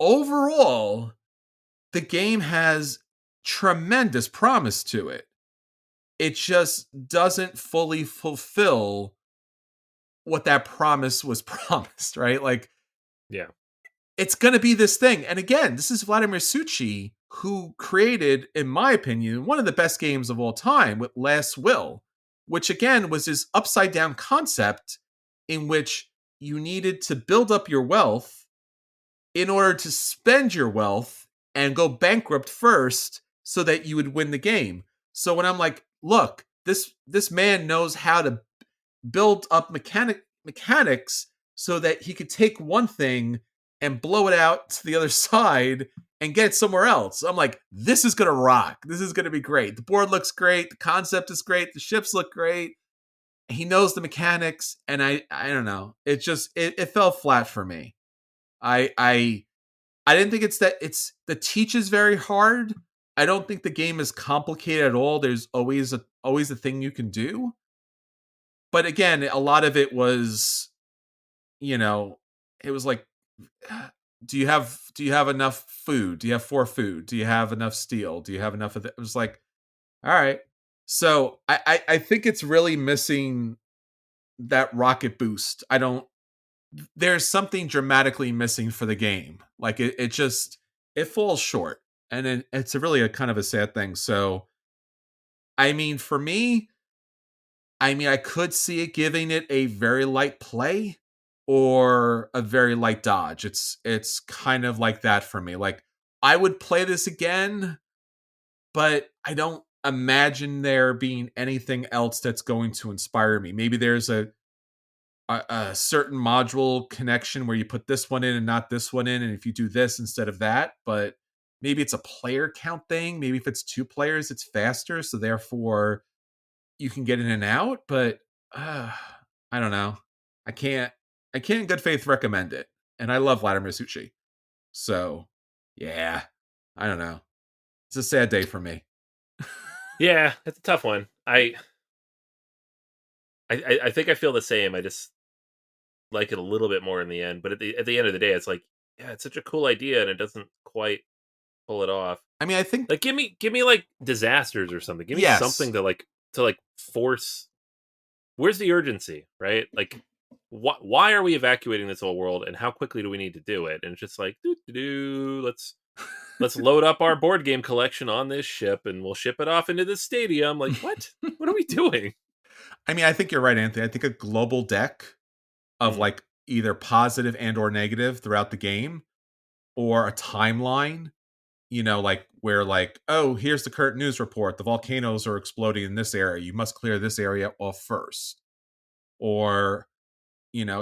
overall, the game has tremendous promise to it. It just doesn't fully fulfill what that promise was promised, right? Like Yeah. it's going to be this thing. And again, this is Vladimir Suchy, who created, in my opinion, one of the best games of all time with Last Will. which again was this upside down concept in which you needed to build up your wealth in order to spend your wealth and go bankrupt first so that you would win the game. So when I'm like, look, this man knows how to build up mechanics so that he could take one thing and blow it out to the other side and get it somewhere else. I'm like, this is gonna rock. This is gonna be great. The board looks great. The concept is great. The ships look great. He knows the mechanics, and I don't know. It just it fell flat for me. I didn't think it's the teach is very hard. I don't think the game is complicated at all. There's always a thing you can do. But again, a lot of it was, it was like, do you have enough food? Do you have 4 food? Do you have enough steel? Do you have enough of it? It was like, all right. So I think it's really missing that rocket boost. There's something dramatically missing for the game. Like it falls short, and it's really a kind of a sad thing. So, I mean, for me, I could see it giving it a very light play or a very light dodge. It's kind of like that for me. Like, I would play this again, but I don't imagine there being anything else that's going to inspire me. Maybe there's a certain module connection where you put this one in and not this one in, and if you do this instead of that, but maybe it's a player count thing. Maybe if it's 2 players, it's faster, so therefore you can get in and out. But I don't know. I can't in good faith recommend it. And I love Vladimir Suchy. So yeah, I don't know. It's a sad day for me. Yeah, it's a tough one. I think I feel the same. I just like it a little bit more in the end. But at the end of the day, it's like, yeah, it's such a cool idea, and it doesn't quite pull it off. I mean, I think like give me like disasters or something. Give me something to force. Where's the urgency, right? Like, why are we evacuating this whole world, and how quickly do we need to do it? And it's just like, let's load up our board game collection on this ship, and we'll ship it off into the stadium. Like, what? What are we doing? I mean, I think you're right, Anthony. I think a global deck of like either positive and or negative throughout the game, or a timeline, like where like, oh, here's the current news report. The volcanoes are exploding in this area. You must clear this area off first. Or,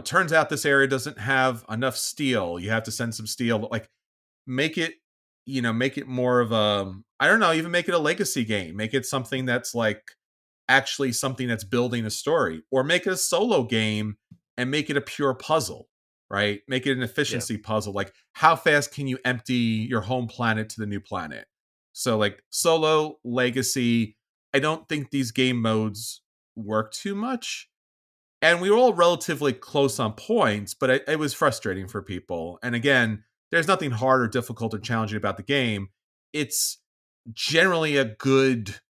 turns out this area doesn't have enough steel. You have to send some steel. Like, make it more of I don't know, even make it a legacy game. Make it something that's like actually something that's building a story, or make it a solo game and make it a pure puzzle, right? Make it an efficiency puzzle. Like, how fast can you empty your home planet to the new planet? So like solo, legacy, I don't think these game modes work too much. And we were all relatively close on points, but it was frustrating for people. And again, there's nothing hard or difficult or challenging about the game. It's generally a good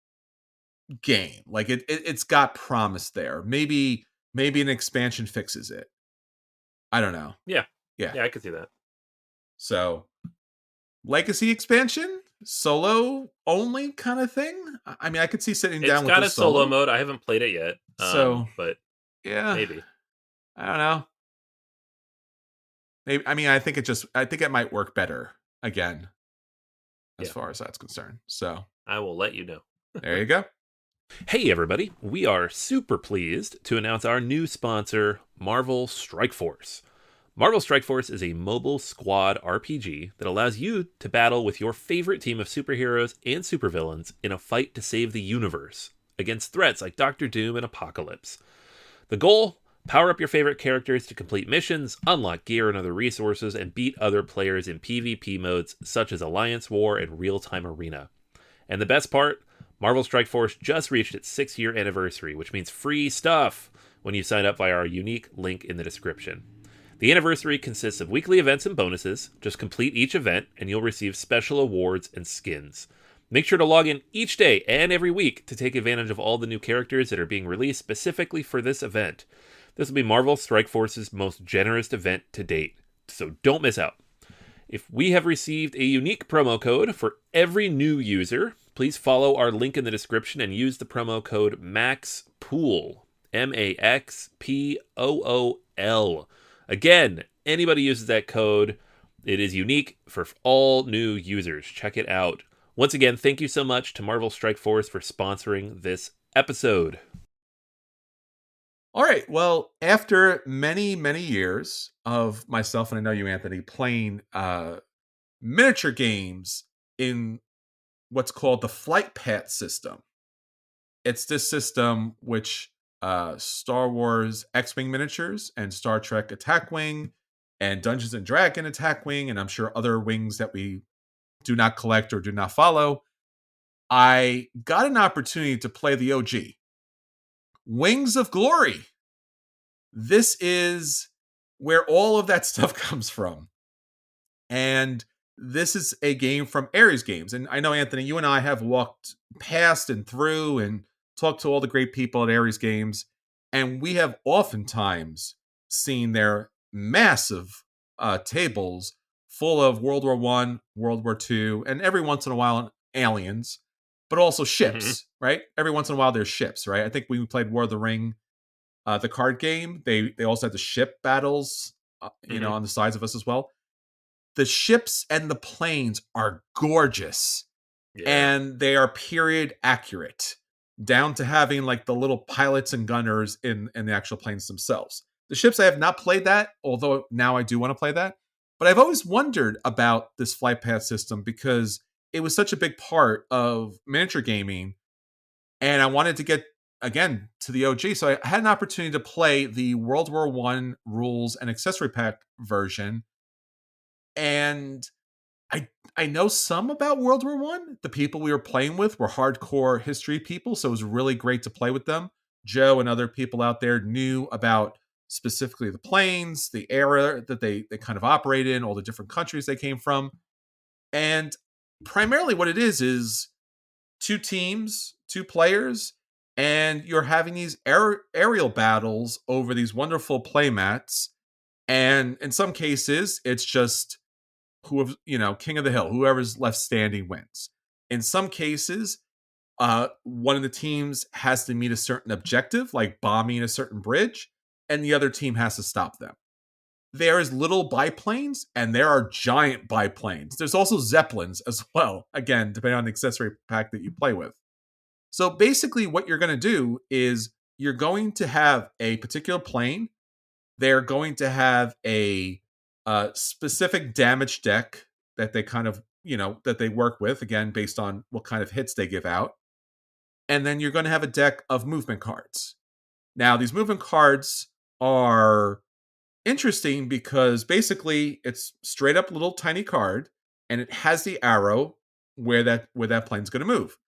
game. Like it's got promise there. Maybe an expansion fixes it. I don't know. Yeah, I could see that. So, legacy expansion, solo only kind of thing. I mean, I could see sitting down with it's got a solo mode. I haven't played it yet, but yeah, maybe. I don't know. Maybe, I mean, I think it might work better again, as far as that's concerned. So I will let you know. There you go. Hey everybody, we are super pleased to announce our new sponsor, Marvel Strike Force. Marvel Strike Force is a mobile squad RPG that allows you to battle with your favorite team of superheroes and supervillains in a fight to save the universe against threats like Doctor Doom and Apocalypse. The goal? Power up your favorite characters to complete missions, unlock gear and other resources, and beat other players in PvP modes such as Alliance War and Real-Time Arena. And the best part? Marvel Strike Force just reached its 6-year anniversary, which means free stuff when you sign up via our unique link in the description. The anniversary consists of weekly events and bonuses. Just complete each event, and you'll receive special awards and skins. Make sure to log in each day and every week to take advantage of all the new characters that are being released specifically for this event. This will be Marvel Strike Force's most generous event to date, so don't miss out. If we have received a unique promo code for every new user, please follow our link in the description and use the promo code Maxpool. Maxpool. Again, anybody uses that code, it is unique for all new users. Check it out. Once again, thank you so much to Marvel Strike Force for sponsoring this episode. All right. Well, after many, many years of myself, and I know you, Anthony, playing miniature games in what's called the Flight Path system. It's this system which Star Wars X-Wing miniatures and Star Trek Attack Wing and Dungeons and Dragon Attack Wing, and I'm sure other wings that we do not collect or do not follow. I got an opportunity to play the OG. Wings of Glory. This is where all of that stuff comes from. And this is a game from Ares Games. And I know, Anthony, you and I have walked past and through and talked to all the great people at Ares Games. And we have oftentimes seen their massive tables full of World War I, World War II, and every once in a while aliens, but also ships, right? Every once in a while there's ships, right? I think we played War of the Ring, the card game. They also had the ship battles, on the sides of us as well. The ships and the planes are gorgeous, and they are period accurate, down to having like the little pilots and gunners in the actual planes themselves. The ships, I have not played that, although now I do want to play that. But I've always wondered about this flight path system because it was such a big part of miniature gaming, and I wanted to get again to the OG. So I had an opportunity to play the World War I rules and accessory pack version. And I know some about World War One. The people we were playing with were hardcore history people, so it was really great to play with them. Joe and other people out there knew about specifically the planes, the era that they kind of operate in, all the different countries they came from. And primarily what it is two teams, two players, and you're having these aerial battles over these wonderful playmats. And in some cases, it's just king of the hill, whoever's left standing wins. In some cases, one of the teams has to meet a certain objective, like bombing a certain bridge, and the other team has to stop them. There is little biplanes, and there are giant biplanes. There's also zeppelins as well, again, depending on the accessory pack that you play with. So basically what you're going to do is you're going to have a particular plane. They're going to have a specific damage deck that they kind of, that they work with, again, based on what kind of hits they give out. And then you're going to have a deck of movement cards. Now, these movement cards are interesting because basically it's straight up little tiny card, and it has the arrow where that plane's going to move.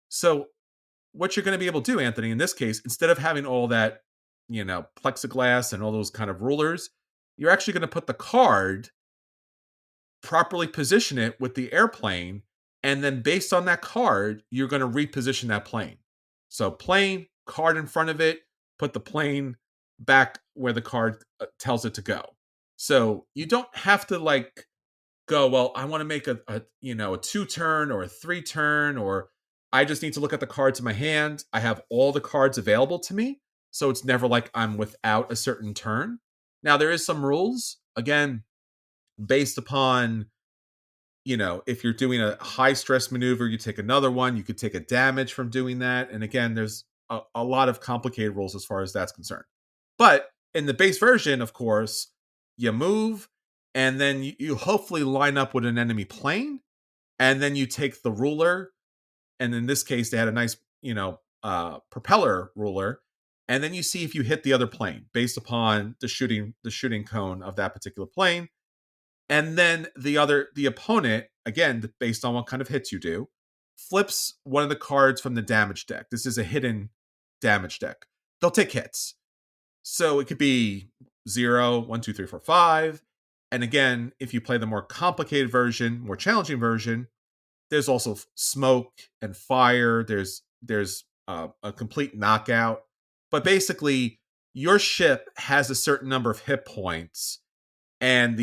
So what you're going to be able to do, Anthony, in this case, instead of having all that, plexiglass and all those kind of rulers, you're actually going to put the card, properly position it with the airplane, and then based on that card, you're going to reposition that plane. So plane, card in front of it, put the plane back where the card tells it to go. So you don't have to go, well, I want to make a 2-turn or a 3-turn, or I just need to look at the cards in my hand. I have all the cards available to me. So it's never like I'm without a certain turn. Now, there is some rules, again, based upon, if you're doing a high stress maneuver, you take another one, you could take a damage from doing that. And again, there's a lot of complicated rules as far as that's concerned. But in the base version, of course, you move, and then you hopefully line up with an enemy plane, and then you take the ruler, and in this case, they had a nice, propeller ruler, and then you see if you hit the other plane based upon the shooting cone of that particular plane. And then the opponent, again, based on what kind of hits you do, flips one of the cards from the damage deck. This is a hidden damage deck. They'll take hits. So it could be 0, 1, 2, 3, 4, 5. And again, if you play the more complicated version, more challenging version, there's also smoke and fire. There's a complete knockout. But basically, your ship has a certain number of hit points, and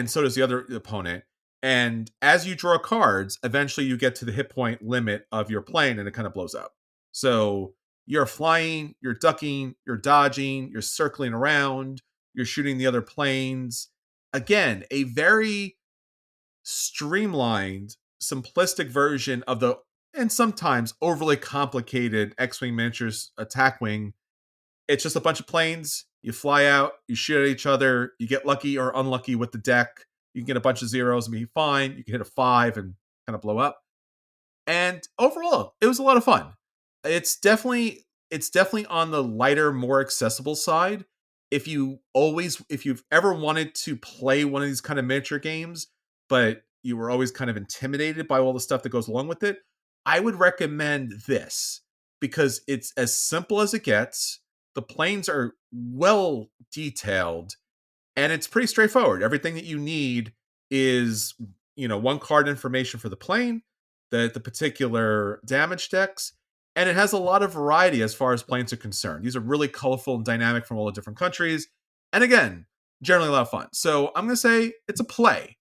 so does the other opponent. And as you draw cards, eventually you get to the hit point limit of your plane, and it kind of blows up. So you're flying, you're ducking, you're dodging, you're circling around, you're shooting the other planes. Again, a very streamlined, simplistic version of the, and sometimes overly complicated X-Wing miniatures attack wing. It's just a bunch of planes. You fly out, you shoot at each other, you get lucky or unlucky with the deck. You can get a bunch of zeros and be fine. You can hit a 5 and kind of blow up. And overall, it was a lot of fun. It's definitely on the lighter, more accessible side. If you've ever wanted to play one of these kind of miniature games, but you were always kind of intimidated by all the stuff that goes along with it, I would recommend this because it's as simple as it gets. The planes are well detailed and it's pretty straightforward. Everything that you need is, one card information for the plane, the particular damage decks, and it has a lot of variety as far as planes are concerned. These are really colorful and dynamic from all the different countries, and again, generally a lot of fun. So I'm going to say it's a play.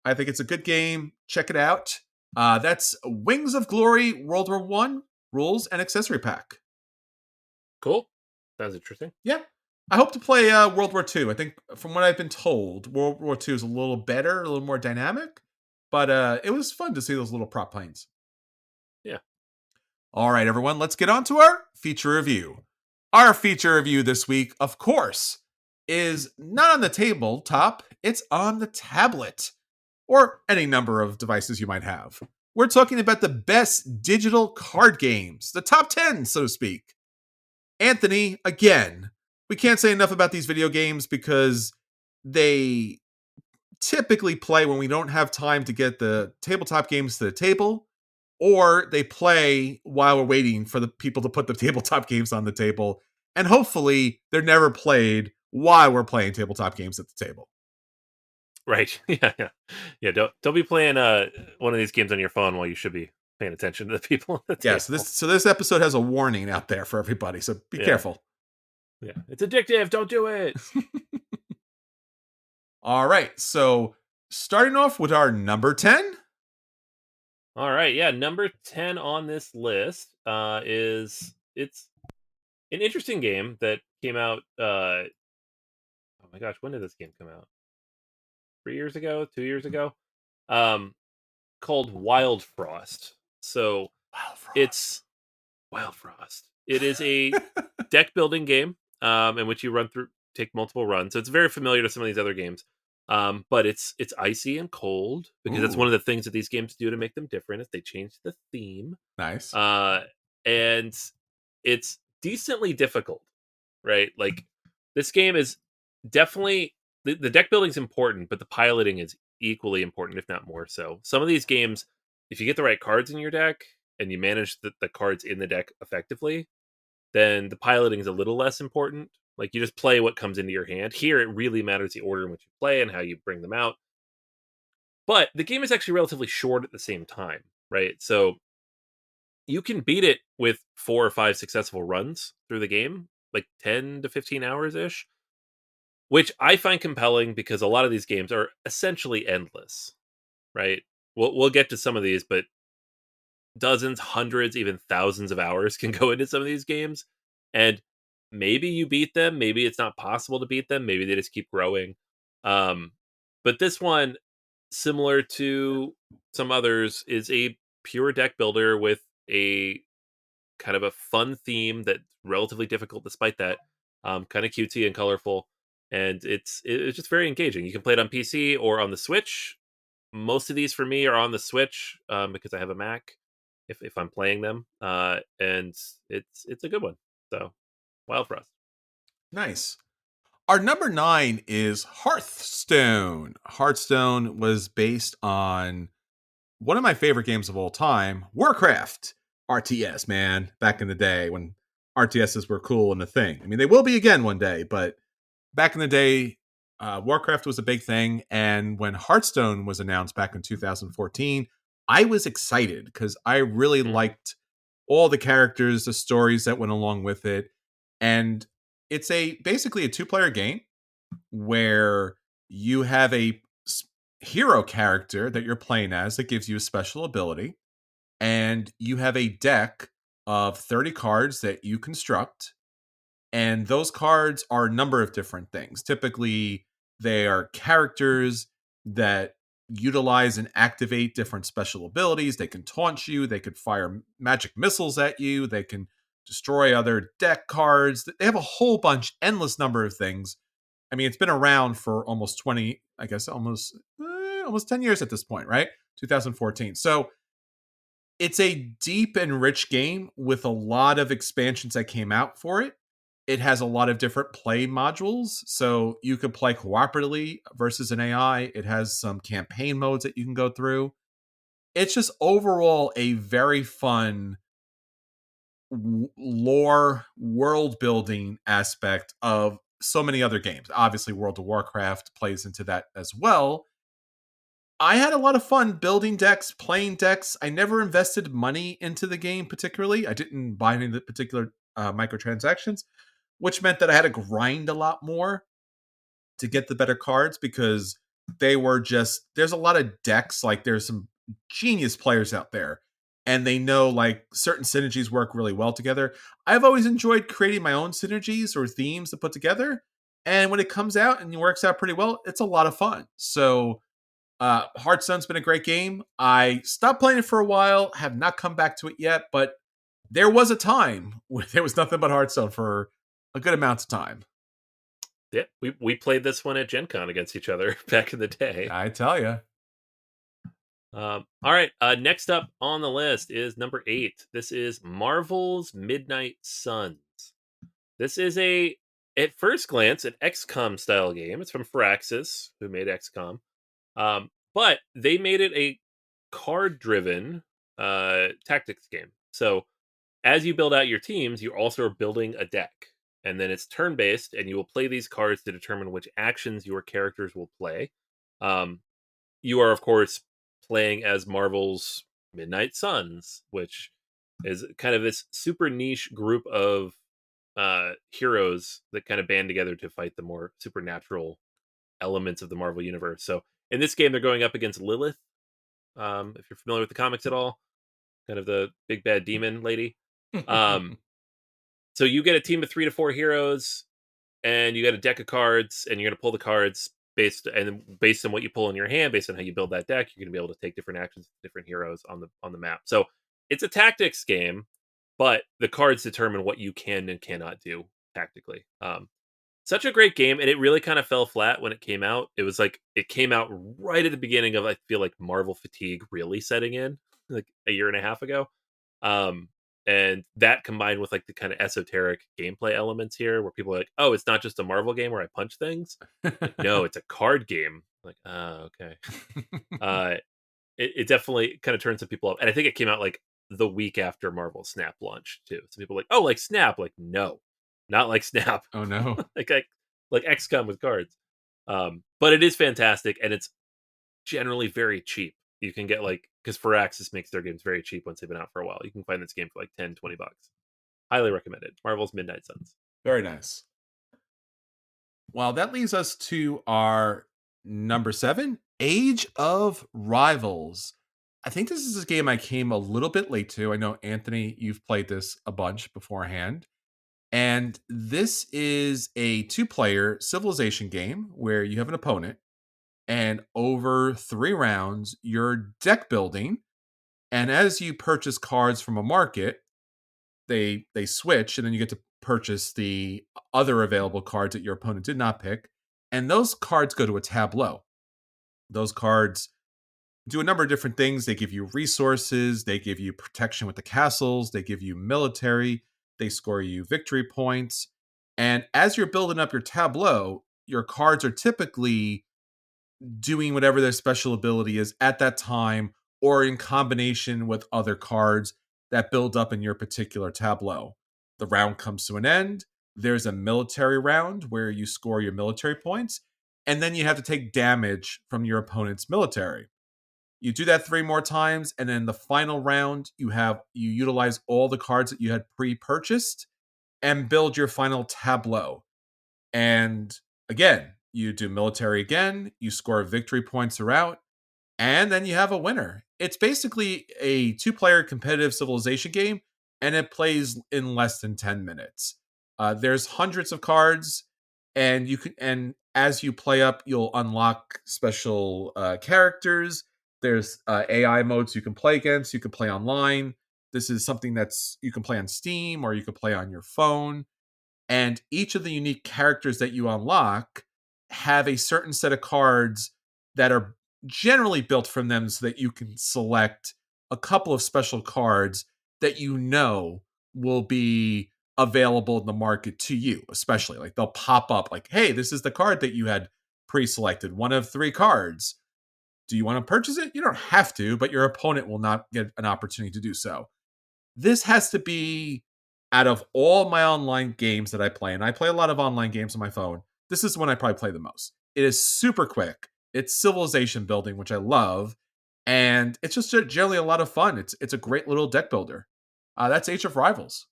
I think it's a good game. Check it out. That's Wings of Glory World War One Rules and Accessory Pack. Cool. Sounds interesting. Yeah. I hope to play World War II. I think, from what I've been told, World War II is a little better, a little more dynamic, but it was fun to see those little prop planes. Yeah. All right, everyone, let's get on to our feature review. Our feature review this week, of course, is not on the tabletop, it's on the tablet, or any number of devices you might have. We're talking about the best digital card games, the top 10, so to speak. Anthony, again, we can't say enough about these video games because they typically play when we don't have time to get the tabletop games to the table, or they play while we're waiting for the people to put the tabletop games on the table. And hopefully they're never played while we're playing tabletop games at the table. Right. Yeah. Don't be playing one of these games on your phone while you should be paying attention to the people at the table. Yeah, so this episode has a warning out there for everybody, so be careful. Yeah, it's addictive. Don't do it. All right, so starting off with our number 10. All right, yeah, number 10 on this list it's an interesting game that came out. Oh my gosh, when did this game come out? 3 years ago, 2 years ago, called Wild Frost. So it's Wild Frost. It is a deck building game in which you take multiple runs. So it's very familiar to some of these other games. But it's icy and cold because that's one of the things that these games do to make them different. Is they change the theme. Nice. And it's decently difficult, right? Like this game is definitely the deck building is important, but the piloting is equally important, if not more so. Some of these games, if you get the right cards in your deck and you manage the cards in the deck effectively, then the piloting is a little less important. Like you just play what comes into your hand. Here, it really matters the order in which you play and how you bring them out. But the game is actually relatively short at the same time, right? So you can beat it with 4 or 5 successful runs through the game, like 10 to 15 hours ish, which I find compelling because a lot of these games are essentially endless, right? We'll get to some of these, but dozens, hundreds, even thousands of hours can go into some of these games. And maybe you beat them. Maybe it's not possible to beat them. Maybe they just keep growing. But this one, similar to some others, is a pure deck builder with a kind of a fun theme that's relatively difficult despite that. Kind of cutesy and colorful. And it's just very engaging. You can play it on PC or on the Switch. Most of these for me are on the Switch because I have a Mac if I'm playing them. And it's a good one. So Wild Frost. Nice. Our number 9 is Hearthstone. Hearthstone was based on one of my favorite games of all time, Warcraft. RTS, man. Back in the day when RTSs were cool and a thing. I mean, they will be again one day, but back in the day, Warcraft was a big thing. And when Hearthstone was announced back in 2014, I was excited because I really liked all the characters, the stories that went along with it. And it's basically a 2-player game where you have a hero character that you're playing as that gives you a special ability, and you have a deck of 30 cards that you construct. And those cards are a number of different things. Typically, they are characters that utilize and activate different special abilities. They can taunt you, they could fire magic missiles at you, they can destroy other deck cards. They have a whole bunch, endless number of things. I mean, it's been around for almost 20, I guess almost 10 years at this point, right? 2014. So it's a deep and rich game with a lot of expansions that came out for it. It has a lot of different play modules, so you can play cooperatively versus an AI. It has some campaign modes that you can go through. It's just overall a very fun lore world building aspect of so many other games. Obviously, World of Warcraft plays into that as well. I had a lot of fun building decks, playing decks. I never invested money into the game particularly. I didn't buy any of the particular microtransactions, which meant that I had to grind a lot more to get the better cards because they were just, there's a lot of decks. Like there's some genius players out there and they know like certain synergies work really well together. I've always enjoyed creating my own synergies or themes to put together. And when it comes out and it works out pretty well, it's a lot of fun. So Hearthstone's been a great game. I stopped playing it for a while, have not come back to it yet, but there was a time where there was nothing but Hearthstone for a good amount of time. Yeah, we played this one at Gen Con against each other back in the day. I tell you. All right, next up on the list is number 8. This is Marvel's Midnight Suns. This is at first glance, an XCOM style game. It's from Firaxis, who made XCOM. But they made it a card-driven tactics game. So as you build out your teams, you also are building a deck. And then it's turn-based, and you will play these cards to determine which actions your characters will play. You are, of course, playing as Marvel's Midnight Suns, which is kind of this super niche group of heroes that kind of band together to fight the more supernatural elements of the Marvel universe. So in this game, they're going up against Lilith. If you're familiar with the comics at all, kind of the big bad demon lady. So you get a team of 3 to 4 heroes, and you get a deck of cards, and you're going to pull the cards based on what you pull in your hand, based on how you build that deck. You're going to be able to take different actions with different heroes on the map. So it's a tactics game, but the cards determine what you can and cannot do tactically. Such a great game, and it really kind of fell flat when it came out. It was like it came out right at the beginning of, I feel like, Marvel fatigue really setting in, like a year and a half ago. And that combined with like the kind of esoteric gameplay elements here, where people are like, "Oh, it's not just a Marvel game where I punch things." Like, no, it's a card game. Like, okay. It definitely kind of turned some people up, and I think it came out like the week after Marvel Snap launched too. So people were like, "Oh, like Snap?" Like, no, not like Snap. Oh no. like XCOM with cards. But it is fantastic, and it's generally very cheap. You can get because Firaxis makes their games very cheap once they've been out for a while. You can find this game for like $10-$20. Highly recommended. Marvel's Midnight Suns. Very nice. Well, that leads us to our number 7, Age of Rivals. I think this is a game I came a little bit late to. I know, Anthony, you've played this a bunch beforehand. And this is a 2-player civilization game where you have an opponent, and over 3 rounds, you're deck building. And as you purchase cards from a market, they switch, and then you get to purchase the other available cards that your opponent did not pick. And those cards go to a tableau. Those cards do a number of different things. They give you resources, they give you protection with the castles, they give you military, they score you victory points. And as you're building up your tableau, your cards are typically doing whatever their special ability is at that time, or in combination with other cards that build up in your particular tableau. The round comes to an end. There's a military round where you score your military points, and then you have to take damage from your opponent's military. You do that 3 more times, and then the final round, you utilize all the cards that you had pre-purchased and build your final tableau. And again, you do military again, you score victory points throughout, and then you have a winner. It's basically a 2-player competitive civilization game, and it plays in less than 10 minutes. There's hundreds of cards, and as you play up, you'll unlock special characters. There's AI modes you can play against. You can play online. This is something that's you can play on Steam or you can play on your phone. And each of the unique characters that you unlock have a certain set of cards that are generally built from them so that you can select a couple of special cards that you know will be available in the market to you, especially like they'll pop up like, hey, this is the card that you had pre-selected, one of 3 cards. Do you want to purchase it? You don't have to, but your opponent will not get an opportunity to do so. This has to be, out of all my online games that I play, and I play a lot of online games on my phone, this is the one I probably play the most. It is super quick. It's civilization building, which I love, and it's just generally a lot of fun. It's a great little deck builder. That's Age of Rivals.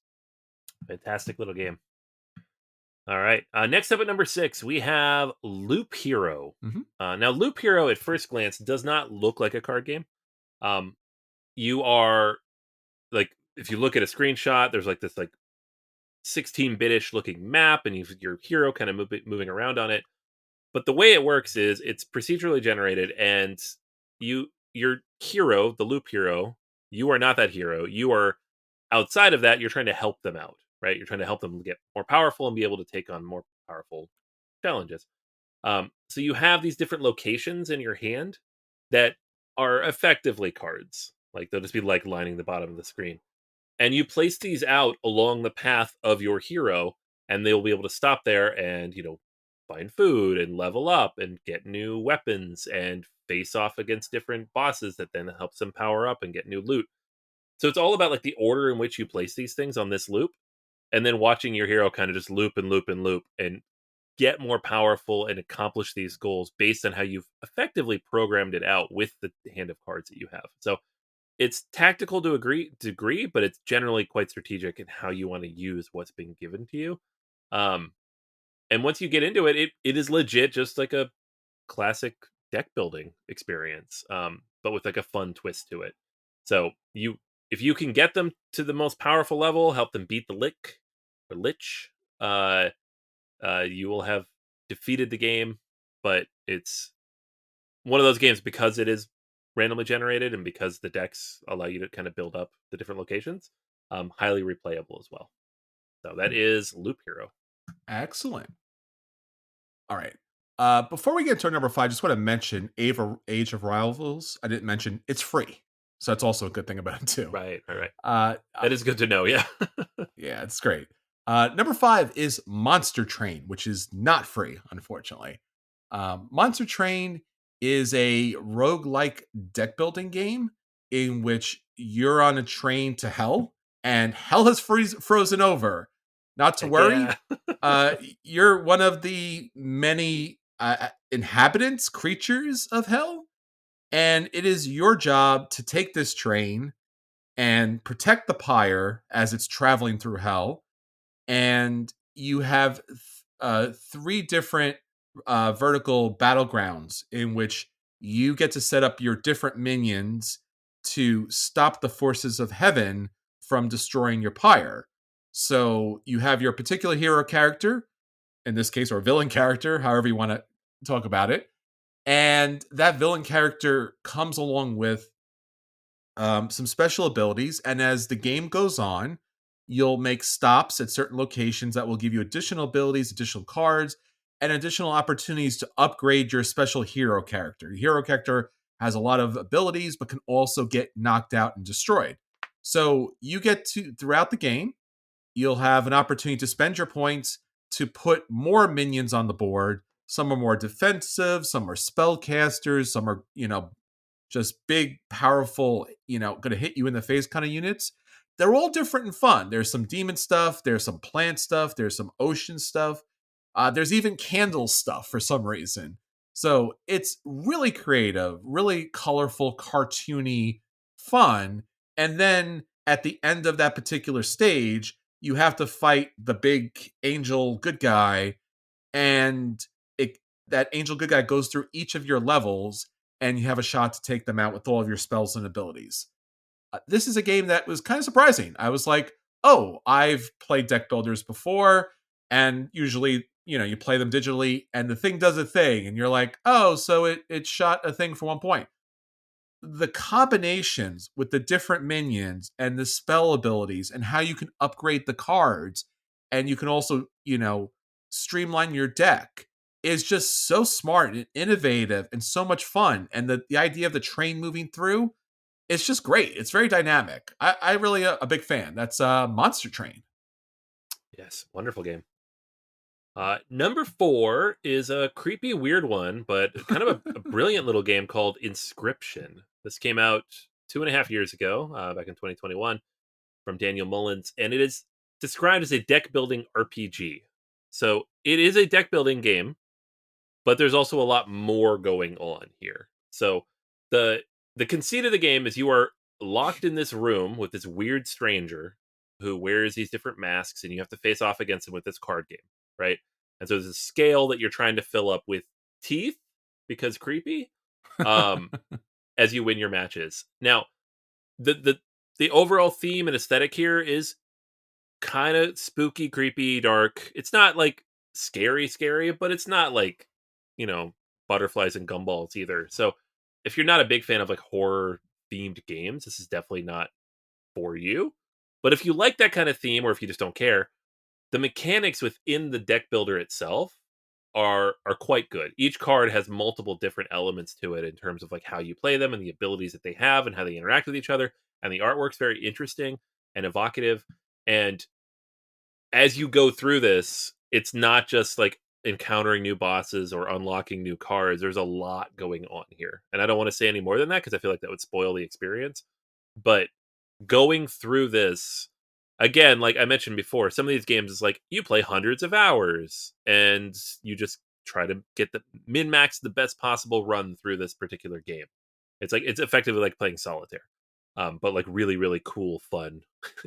Fantastic little game. All right. Next up at number 6, we have Loop Hero. Now, Loop Hero, at first glance, does not look like a card game. You are like, if you look at a screenshot, there's like this like 16-bit-ish looking map, and your hero kind of moving around on it. But the way it works is it's procedurally generated, and your hero, the Loop Hero, you are not that hero. You are outside of that. You're trying to help them out, right? You're trying to help them get more powerful and be able to take on more powerful challenges. So you have these different locations in your hand that are effectively cards. Like they'll just be like lining the bottom of the screen. And you place these out along the path of your hero, and they'll be able to stop there and, find food and level up and get new weapons and face off against different bosses that then helps them power up and get new loot. So it's all about like the order in which you place these things on this loop, and then watching your hero kind of just loop and loop and loop and get more powerful and accomplish these goals based on how you've effectively programmed it out with the hand of cards that you have. So it's tactical to a degree, but it's generally quite strategic in how you want to use what's being given to you. And once you get into it, it is legit just like a classic deck building experience, but with like a fun twist to it. So if you can get them to the most powerful level, help them beat the lich, you will have defeated the game. But it's one of those games, because it is randomly generated and because the decks allow you to kind of build up the different locations, highly replayable as well. So that is Loop Hero. Excellent. All right. Before we get to our number 5, I just want to mention Age of Rivals. I didn't mention it's free, so that's also a good thing about it too. Right. That is good to know. Yeah. Yeah, it's great. Number 5 is Monster Train, which is not free, unfortunately. Monster Train is a roguelike deck building game in which you're on a train to hell, and hell has frozen over. Not to worry. Yeah. You're one of the many inhabitants, creatures of hell, and it is your job to take this train and protect the pyre as it's traveling through hell. And you have 3 different vertical battlegrounds in which you get to set up your different minions to stop the forces of heaven from destroying your pyre. So you have your particular hero character, in this case, or villain character, however you want to talk about it. And that villain character comes along with some special abilities. And as the game goes on, you'll make stops at certain locations that will give you additional abilities, additional cards, and additional opportunities to upgrade your special hero character. Your hero character has a lot of abilities, but can also get knocked out and destroyed. So you get to, throughout the game, you'll have an opportunity to spend your points to put more minions on the board. Some are more defensive, some are spellcasters, some are, just big, powerful, going to hit you in the face kind of units. They're all different and fun. There's some demon stuff, there's some plant stuff, there's some ocean stuff. There's even candle stuff for some reason. So it's really creative, really colorful, cartoony, fun. And then at the end of that particular stage, you have to fight the big angel good guy, and that angel good guy goes through each of your levels, and you have a shot to take them out with all of your spells and abilities. This is a game that was kind of surprising. I was like, oh, I've played deck builders before, and usually, you play them digitally, and the thing does a thing, and you're like, oh, so it shot a thing for 1 point. The combinations with the different minions and the spell abilities and how you can upgrade the cards, and you can also, streamline your deck is just so smart and innovative and so much fun. And the idea of the train moving through, it's just great. It's very dynamic. I really a big fan. That's Monster Train. Yes, wonderful game. Number 4 is a creepy, weird one, but kind of a brilliant little game called Inscryption. This came out 2.5 years ago, back in 2021, from Daniel Mullins, and it is described as a deck building RPG. So it is a deck building game, but there's also a lot more going on here. So the conceit of the game is you are locked in this room with this weird stranger who wears these different masks, and you have to face off against him with this card game, right? And so there's a scale that you're trying to fill up with teeth because creepy, um, as you win your matches. Now, the overall theme and aesthetic here is kind of spooky, creepy, dark. It's not like scary, but it's not like, you know, butterflies and gumballs either. So if you're not a big fan of like horror themed games, this is definitely not for you. But if you like that kind of theme, or if you just don't care, the mechanics within the deck builder itself are quite good. Each card has multiple different elements to it in terms of like how you play them and the abilities that they have and how they interact with each other. And the artwork's very interesting and evocative. And as you go through this, it's not just like encountering new bosses or unlocking new cards. There's a lot going on here. And I don't want to say any more than that because I feel like that would spoil the experience. But going through this, again, like I mentioned before, some of these games is like you play hundreds of hours and you just try to get the min max the best possible run through this particular game. It's like it's effectively like playing solitaire, but like really really cool, fun,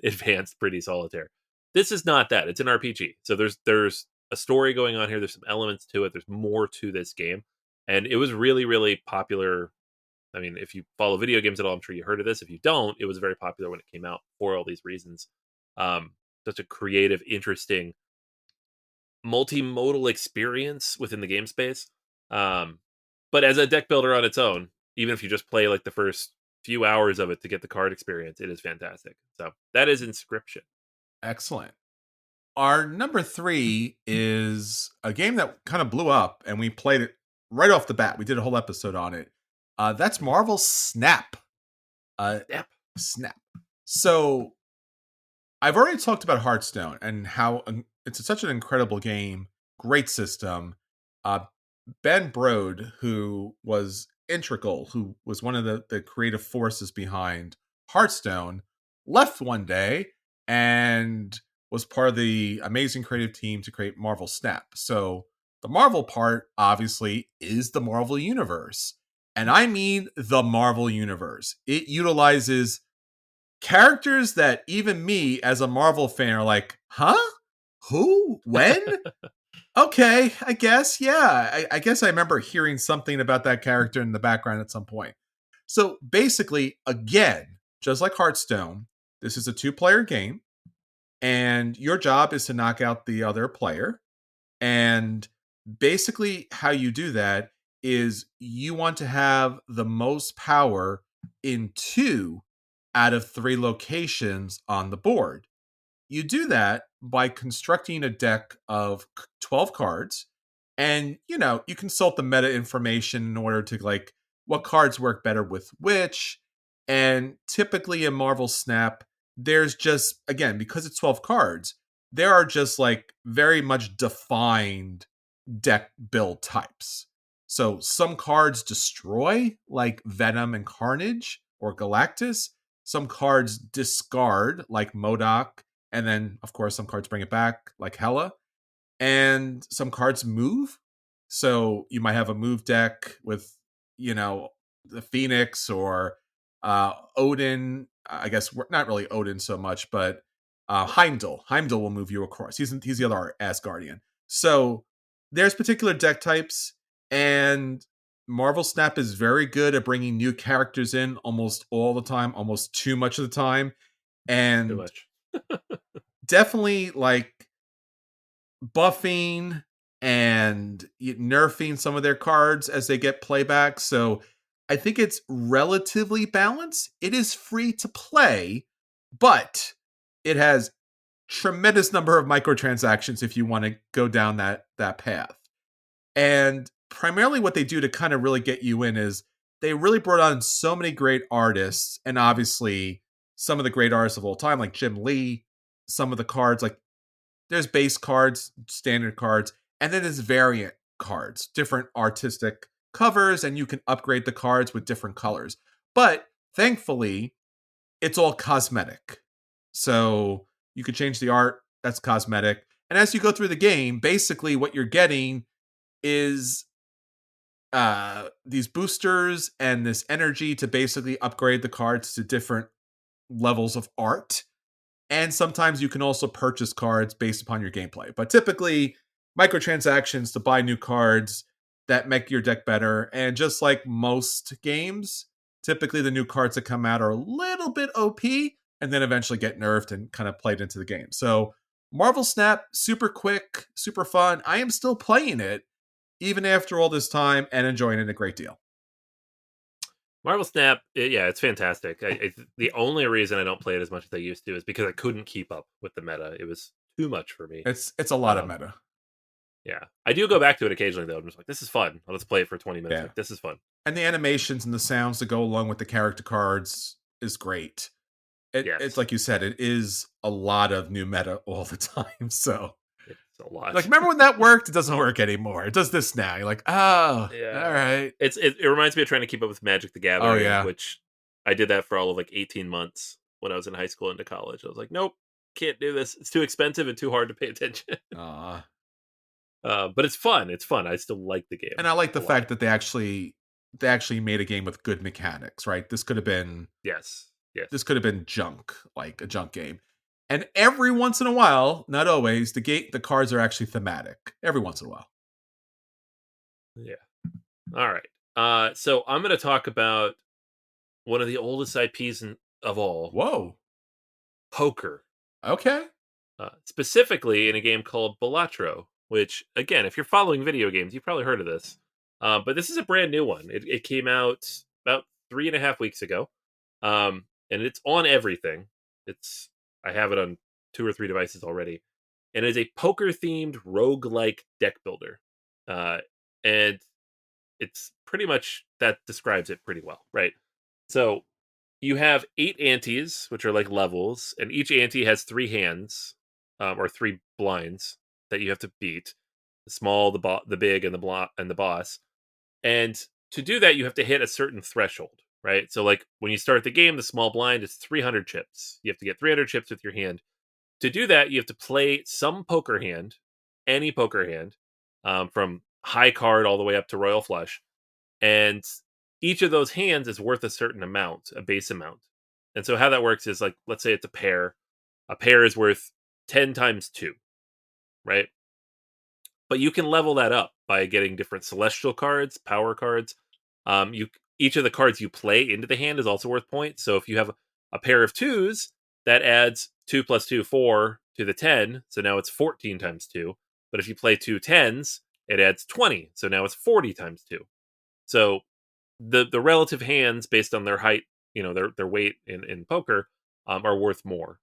advanced, pretty solitaire. This is not that. It's an RPG, so there's a story going on here. There's some elements to it. There's more to this game, and it was really really popular. I mean, if you follow video games at all, I'm sure you heard of this. If you don't, it was very popular when it came out for all these reasons. Such a creative, interesting, multimodal experience within the game space. But as a deck builder on its own, even if you just play like the first few hours of it to get the card experience, it is fantastic. So that is Inscryption. Excellent. Our number 3 is a game that kind of blew up, and we played it right off the bat. We did a whole episode on it. That's Marvel Snap. Yep. Snap. So I've already talked about Hearthstone and how it's such an incredible game, great system. Ben Brode, who was integral, who was one of the creative forces behind Hearthstone, left one day and was part of the amazing creative team to create Marvel Snap. So the Marvel part, obviously, is the Marvel Universe. And I mean the Marvel Universe. It utilizes characters that even me as a Marvel fan are like, huh? Who? When? Okay, I guess. Yeah. I guess I remember hearing something about that character in the background at some point. So basically, again, just like Hearthstone, this is a 2-player game, and your job is to knock out the other player. And basically, how you do that is you want to have the most power in 2 out of 3 locations on the board. You do that by constructing a deck of 12 cards, and you consult the meta information in order to like what cards work better with which. And typically in Marvel Snap, there's just, again, because it's 12 cards, there are just like very much defined deck build types. So some cards destroy, like Venom and Carnage or Galactus. Some cards discard, like MODOK. And then, of course, some cards bring it back, like Hela. And some cards move. So you might have a move deck with, the Phoenix or Odin. I guess not really Odin so much, but Heimdall. Heimdall will move you across. He's the other Asgardian. So there's particular deck types, and Marvel Snap is very good at bringing new characters in almost all the time, almost too much of the time, Too and much. definitely like buffing and nerfing some of their cards as they get playback. So I think it's relatively balanced. It is free to play, but it has tremendous number of microtransactions if you want to go down that path. And primarily what they do to kind of really get you in is they really brought on so many great artists, and obviously some of the great artists of all time, like Jim Lee. Some of the cards, like there's base cards, standard cards, and then there's variant cards, different artistic covers, and you can upgrade the cards with different colors. But thankfully, it's all cosmetic. So you can change the art, that's cosmetic. And as you go through the game, basically what you're getting is these boosters and this energy to basically upgrade the cards to different levels of art. And sometimes you can also purchase cards based upon your gameplay. But typically, microtransactions to buy new cards that make your deck better. And just like most games, typically the new cards that come out are a little bit OP and then eventually get nerfed and kind of played into the game. So, Marvel Snap, super quick, super fun. I am still playing it even after all this time and enjoying it a great deal. Marvel Snap, yeah, it's fantastic. The only reason I don't play it as much as I used to is because I couldn't keep up with the meta. It was too much for me. It's a lot of meta. Yeah, I do go back to it occasionally though. I'm just like, this is fun. Let's play it for 20 minutes. Yeah. Like, this is fun. And the animations and the sounds that go along with the character cards is great. Yes. It's like you said, it is a lot of new meta all the time. So It's a lot. like, remember when that worked? It doesn't work anymore. It does this now. You're like, oh, Yeah. all right. It reminds me of trying to keep up with Magic the Gathering, yeah. which I did that for all of like 18 months when I was in high school into college. I was like, nope, can't do this. It's too expensive and too hard to pay attention. Aw. But it's fun. It's fun. I still like the game. And I like the a lot. fact that they actually made a game with good mechanics, right? This could have been Yes. this could have been junk, like a junk game. And every once in a while, not always, the cards are actually thematic. Every once in a while. Yeah. All right. So I'm going to talk about one of the oldest IPs of all, Whoa. poker. Okay. Specifically in a game called Balatro, which, again, if you're following video games, you've probably heard of this. But this is a brand new one. It came out about 3.5 weeks ago. And it's on everything. I have it on 2 or 3 devices already. And it's a poker-themed roguelike deck builder. And it's pretty much, that describes it pretty well, right? So you have 8 antes, which are like levels, and each ante has 3 hands, or 3 blinds that you have to beat: the small, the big, and the boss. And to do that, you have to hit a certain threshold, right? So, like when you start the game, the small blind is 300 chips. You have to get 300 chips with your hand. To do that, you have to play some poker hand, any poker hand, from high card all the way up to royal flush, and each of those hands is worth a certain amount, a base amount. And so how that works is, like, let's say it's a pair. A pair is worth 10 times 2, right? But you can level that up by getting different celestial cards, power cards. Each of the cards you play into the hand is also worth points. So if you have a pair of 2s, that adds 2 plus 2, 4 to the 10. So now it's 14 times 2. But if you play 2 10s, it adds 20. So now it's 40 times 2. So the relative hands based on their height, their weight in poker, are worth more.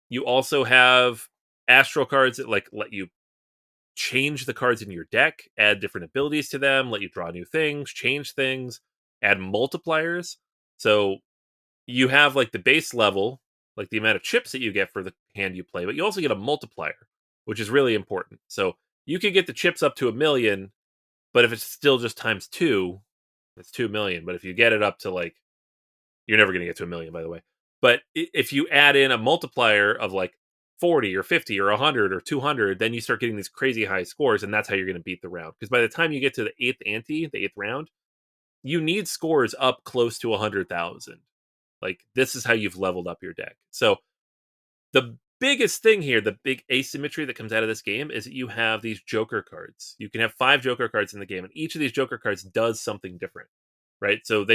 You also have astral cards that let you change the cards in your deck, add different abilities to them, let you draw new things, change things, add multipliers. So you have like the base level, like the amount of chips that you get for the hand you play, but you also get a multiplier, which is really important. So you could get the chips up to 1,000,000, but if it's still just times 2, it's 2,000,000. But if you get it up to, like, you're never going to get to 1,000,000, by the way. But if you add in a multiplier of like 40 or 50 or 100 or 200, then you start getting these crazy high scores, and that's how you're going to beat the round. Because by the time you get to the 8th ante, the 8th round, you need scores up close to 100,000. Like, this is how you've leveled up your deck. So the biggest thing here, the big asymmetry that comes out of this game is that you have these Joker cards. You can have 5 Joker cards in the game, and each of these Joker cards does something different, right? So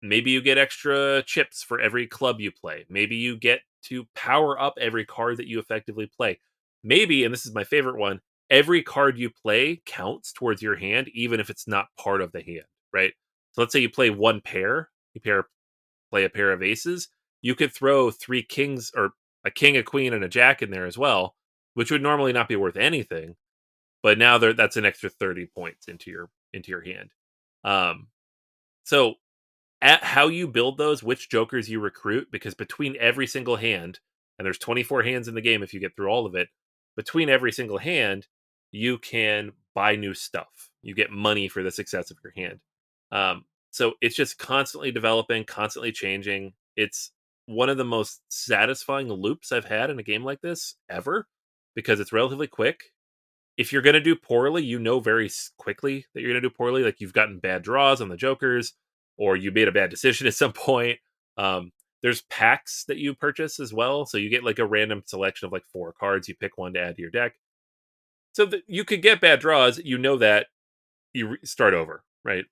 maybe you get extra chips for every club you play. Maybe you get to power up every card that you effectively play. Maybe, and this is my favorite one, every card you play counts towards your hand, even if it's not part of the hand, right? So let's say you play one pair, play a pair of aces. You could throw 3 kings or a king, a queen, and a jack in there as well, which would normally not be worth anything. But now that's an extra 30 points into your hand. So at how you build those, which jokers you recruit, because between every single hand, and there's 24 hands in the game if you get through all of it, between every single hand, you can buy new stuff. You get money for the success of your hand. So it's just constantly developing, constantly changing. It's one of the most satisfying loops I've had in a game like this ever, because it's relatively quick. If you're going to do poorly, you know very quickly that you're going to do poorly. Like you've gotten bad draws on the jokers, or you made a bad decision at some point. There's packs that you purchase as well, so you get like a random selection of like 4 cards. You pick one to add to your deck, so that you could get bad draws. You know that you start over, right?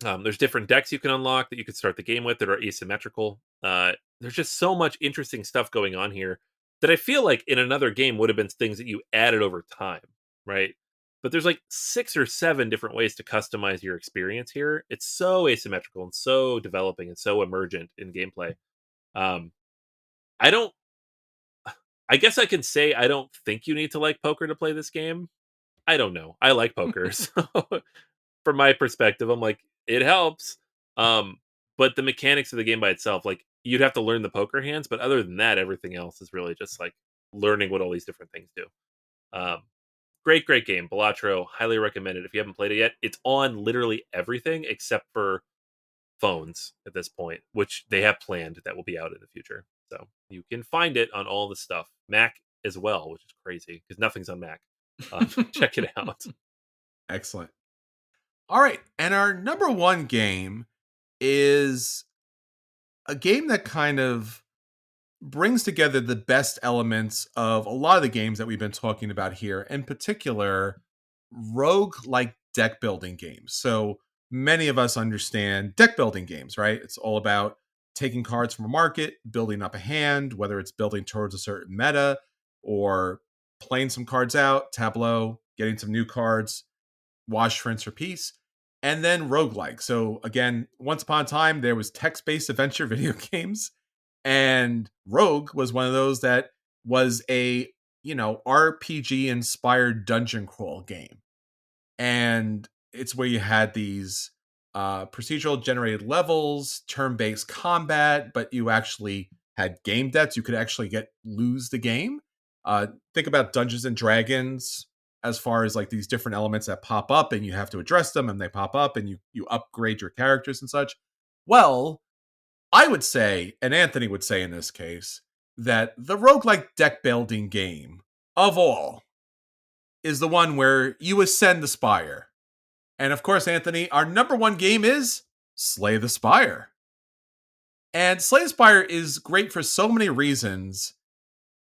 There's different decks you can unlock that you could start the game with that are asymmetrical. There's just so much interesting stuff going on here that I feel like in another game would have been things that you added over time, right? But there's like 6 or 7 different ways to customize your experience here. It's so asymmetrical and so developing and so emergent in gameplay. Um, I don't. I guess I can say I don't think you need to like poker to play this game. I don't know. I like poker, so from my perspective, I'm like, it helps. But the mechanics of the game by itself, like you'd have to learn the poker hands, but other than that, everything else is really just like learning what all these different things do. Um, great game, Balatro. Highly recommended. If you haven't played it yet, it's on literally everything except for phones at this point, which they have planned that will be out in the future. So you can find it on all the stuff, Mac as well, which is crazy because nothing's on Mac. Check it out. Excellent. All right, and our number 1 game is a game that kind of brings together the best elements of a lot of the games that we've been talking about here, in particular, rogue-like deck building games. So many of us understand deck building games, right? It's all about taking cards from a market, building up a hand, whether it's building towards a certain meta or playing some cards out, tableau, getting some new cards, wash, rinse, repeat. And then roguelike. So again, once upon a time, there was text-based adventure video games, and Rogue was one of those that was a, RPG inspired dungeon crawl game. And it's where you had these procedural generated levels, turn-based combat, but you actually had game debts. You could actually lose the game. Think about Dungeons and Dragons as far as like these different elements that pop up and you have to address them and they pop up and you upgrade your characters and such. Well, I would say, and Anthony would say in this case, that the roguelike deck building game of all is the one where you ascend the spire. And of course, Anthony, our number 1 game is Slay the Spire. And Slay the Spire is great for so many reasons,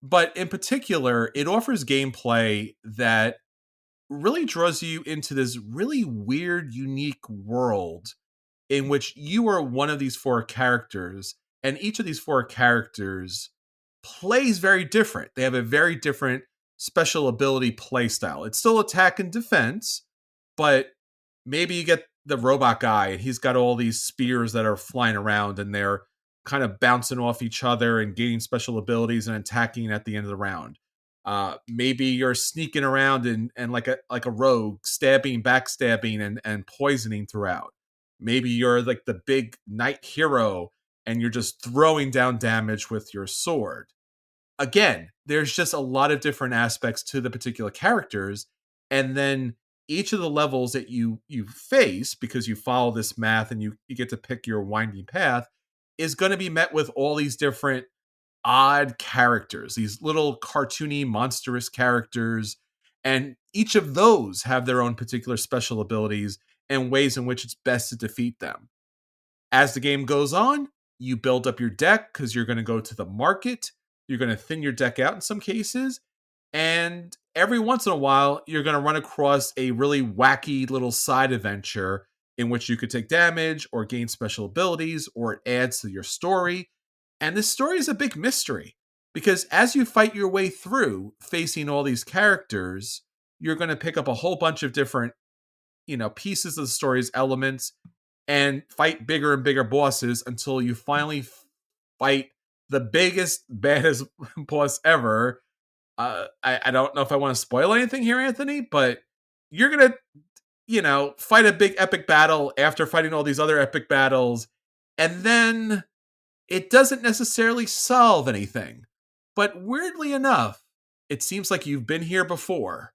but in particular, it offers gameplay that really draws you into this really weird, unique world in which you are one of these 4 characters, and each of these 4 characters plays very different. They have a very different special ability play style. It's still attack and defense, but maybe you get the robot guy and he's got all these spears that are flying around and they're kind of bouncing off each other and gaining special abilities and attacking at the end of the round. Maybe you're sneaking around and like a rogue, stabbing, backstabbing, and poisoning throughout. Maybe you're like the big knight hero and you're just throwing down damage with your sword. Again, there's just a lot of different aspects to the particular characters, and then each of the levels that you face, because you follow this math and you get to pick your winding path, is going to be met with all these different odd characters, these little cartoony, monstrous characters, and each of those have their own particular special abilities and ways in which it's best to defeat them. As the game goes on, you build up your deck because you're going to go to the market. You're going to thin your deck out in some cases. And every once in a while, you're going to run across a really wacky little side adventure in which you could take damage or gain special abilities, or it adds to your story. And this story is a big mystery because as you fight your way through facing all these characters, you're going to pick up a whole bunch of different, pieces of the story's elements and fight bigger and bigger bosses until you finally fight the biggest, baddest boss ever. I don't know if I want to spoil anything here, Anthony, but you're going to, fight a big epic battle after fighting all these other epic battles. And then it doesn't necessarily solve anything. But weirdly enough, it seems like you've been here before.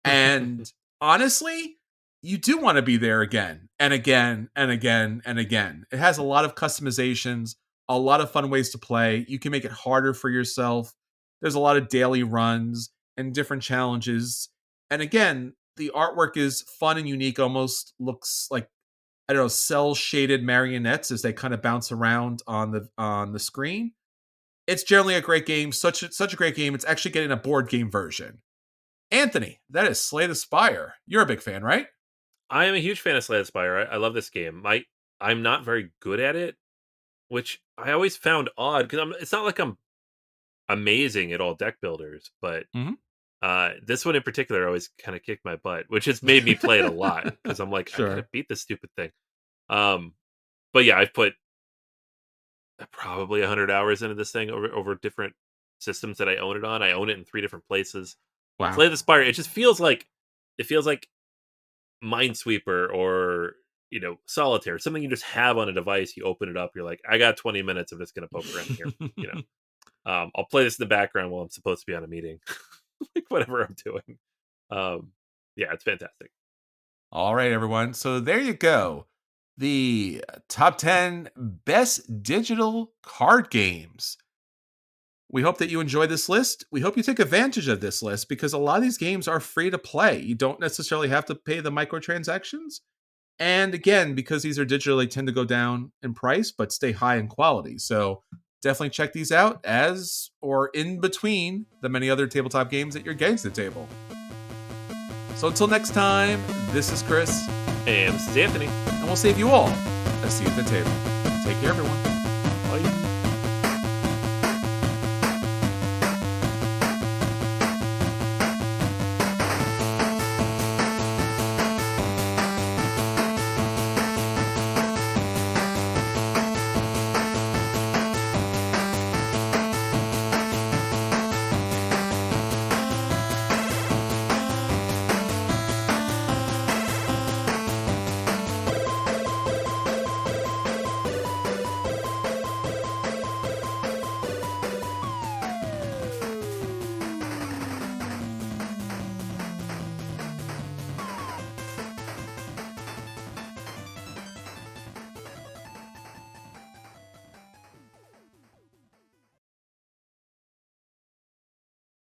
And honestly, you do want to be there again and again and again and again. It has a lot of customizations, a lot of fun ways to play. You can make it harder for yourself. There's a lot of daily runs and different challenges. And again, the artwork is fun and unique, almost looks like, I don't know, cell shaded marionettes as they kind of bounce around on the screen. It's generally a great game, such a great game. It's actually getting a board game version. Anthony, that is Slay the Spire. You're a big fan, right? I am a huge fan of Slay the Spire. I love this game. I'm not very good at it, which I always found odd because it's not like I'm amazing at all deck builders, but this one in particular always kind of kicked my butt, which has made me play it a lot because I'm like, Sure. I gotta beat this stupid thing. But yeah, I've put probably 100 hours into this thing over different systems that I own it on. I own it in 3 different places. Wow. Slay the Spire, it just feels like Minesweeper or Solitaire, something you just have on a device. You open it up, you're like, I got 20 minutes. I'm just gonna poke around here. I'll play this in the background while I'm supposed to be on a meeting, like whatever I'm doing. Yeah, it's fantastic. All right, everyone. So there you go. The top 10 best digital card games. We hope that you enjoy this list. We hope you take advantage of this list because a lot of these games are free to play. You don't necessarily have to pay the microtransactions. And again, because these are digital, they tend to go down in price, but stay high in quality. So definitely check these out as or in between the many other tabletop games that you're getting to the table. So until next time, this is Chris. And this is Anthony. And we'll save you all a seat at the table. Take care, everyone.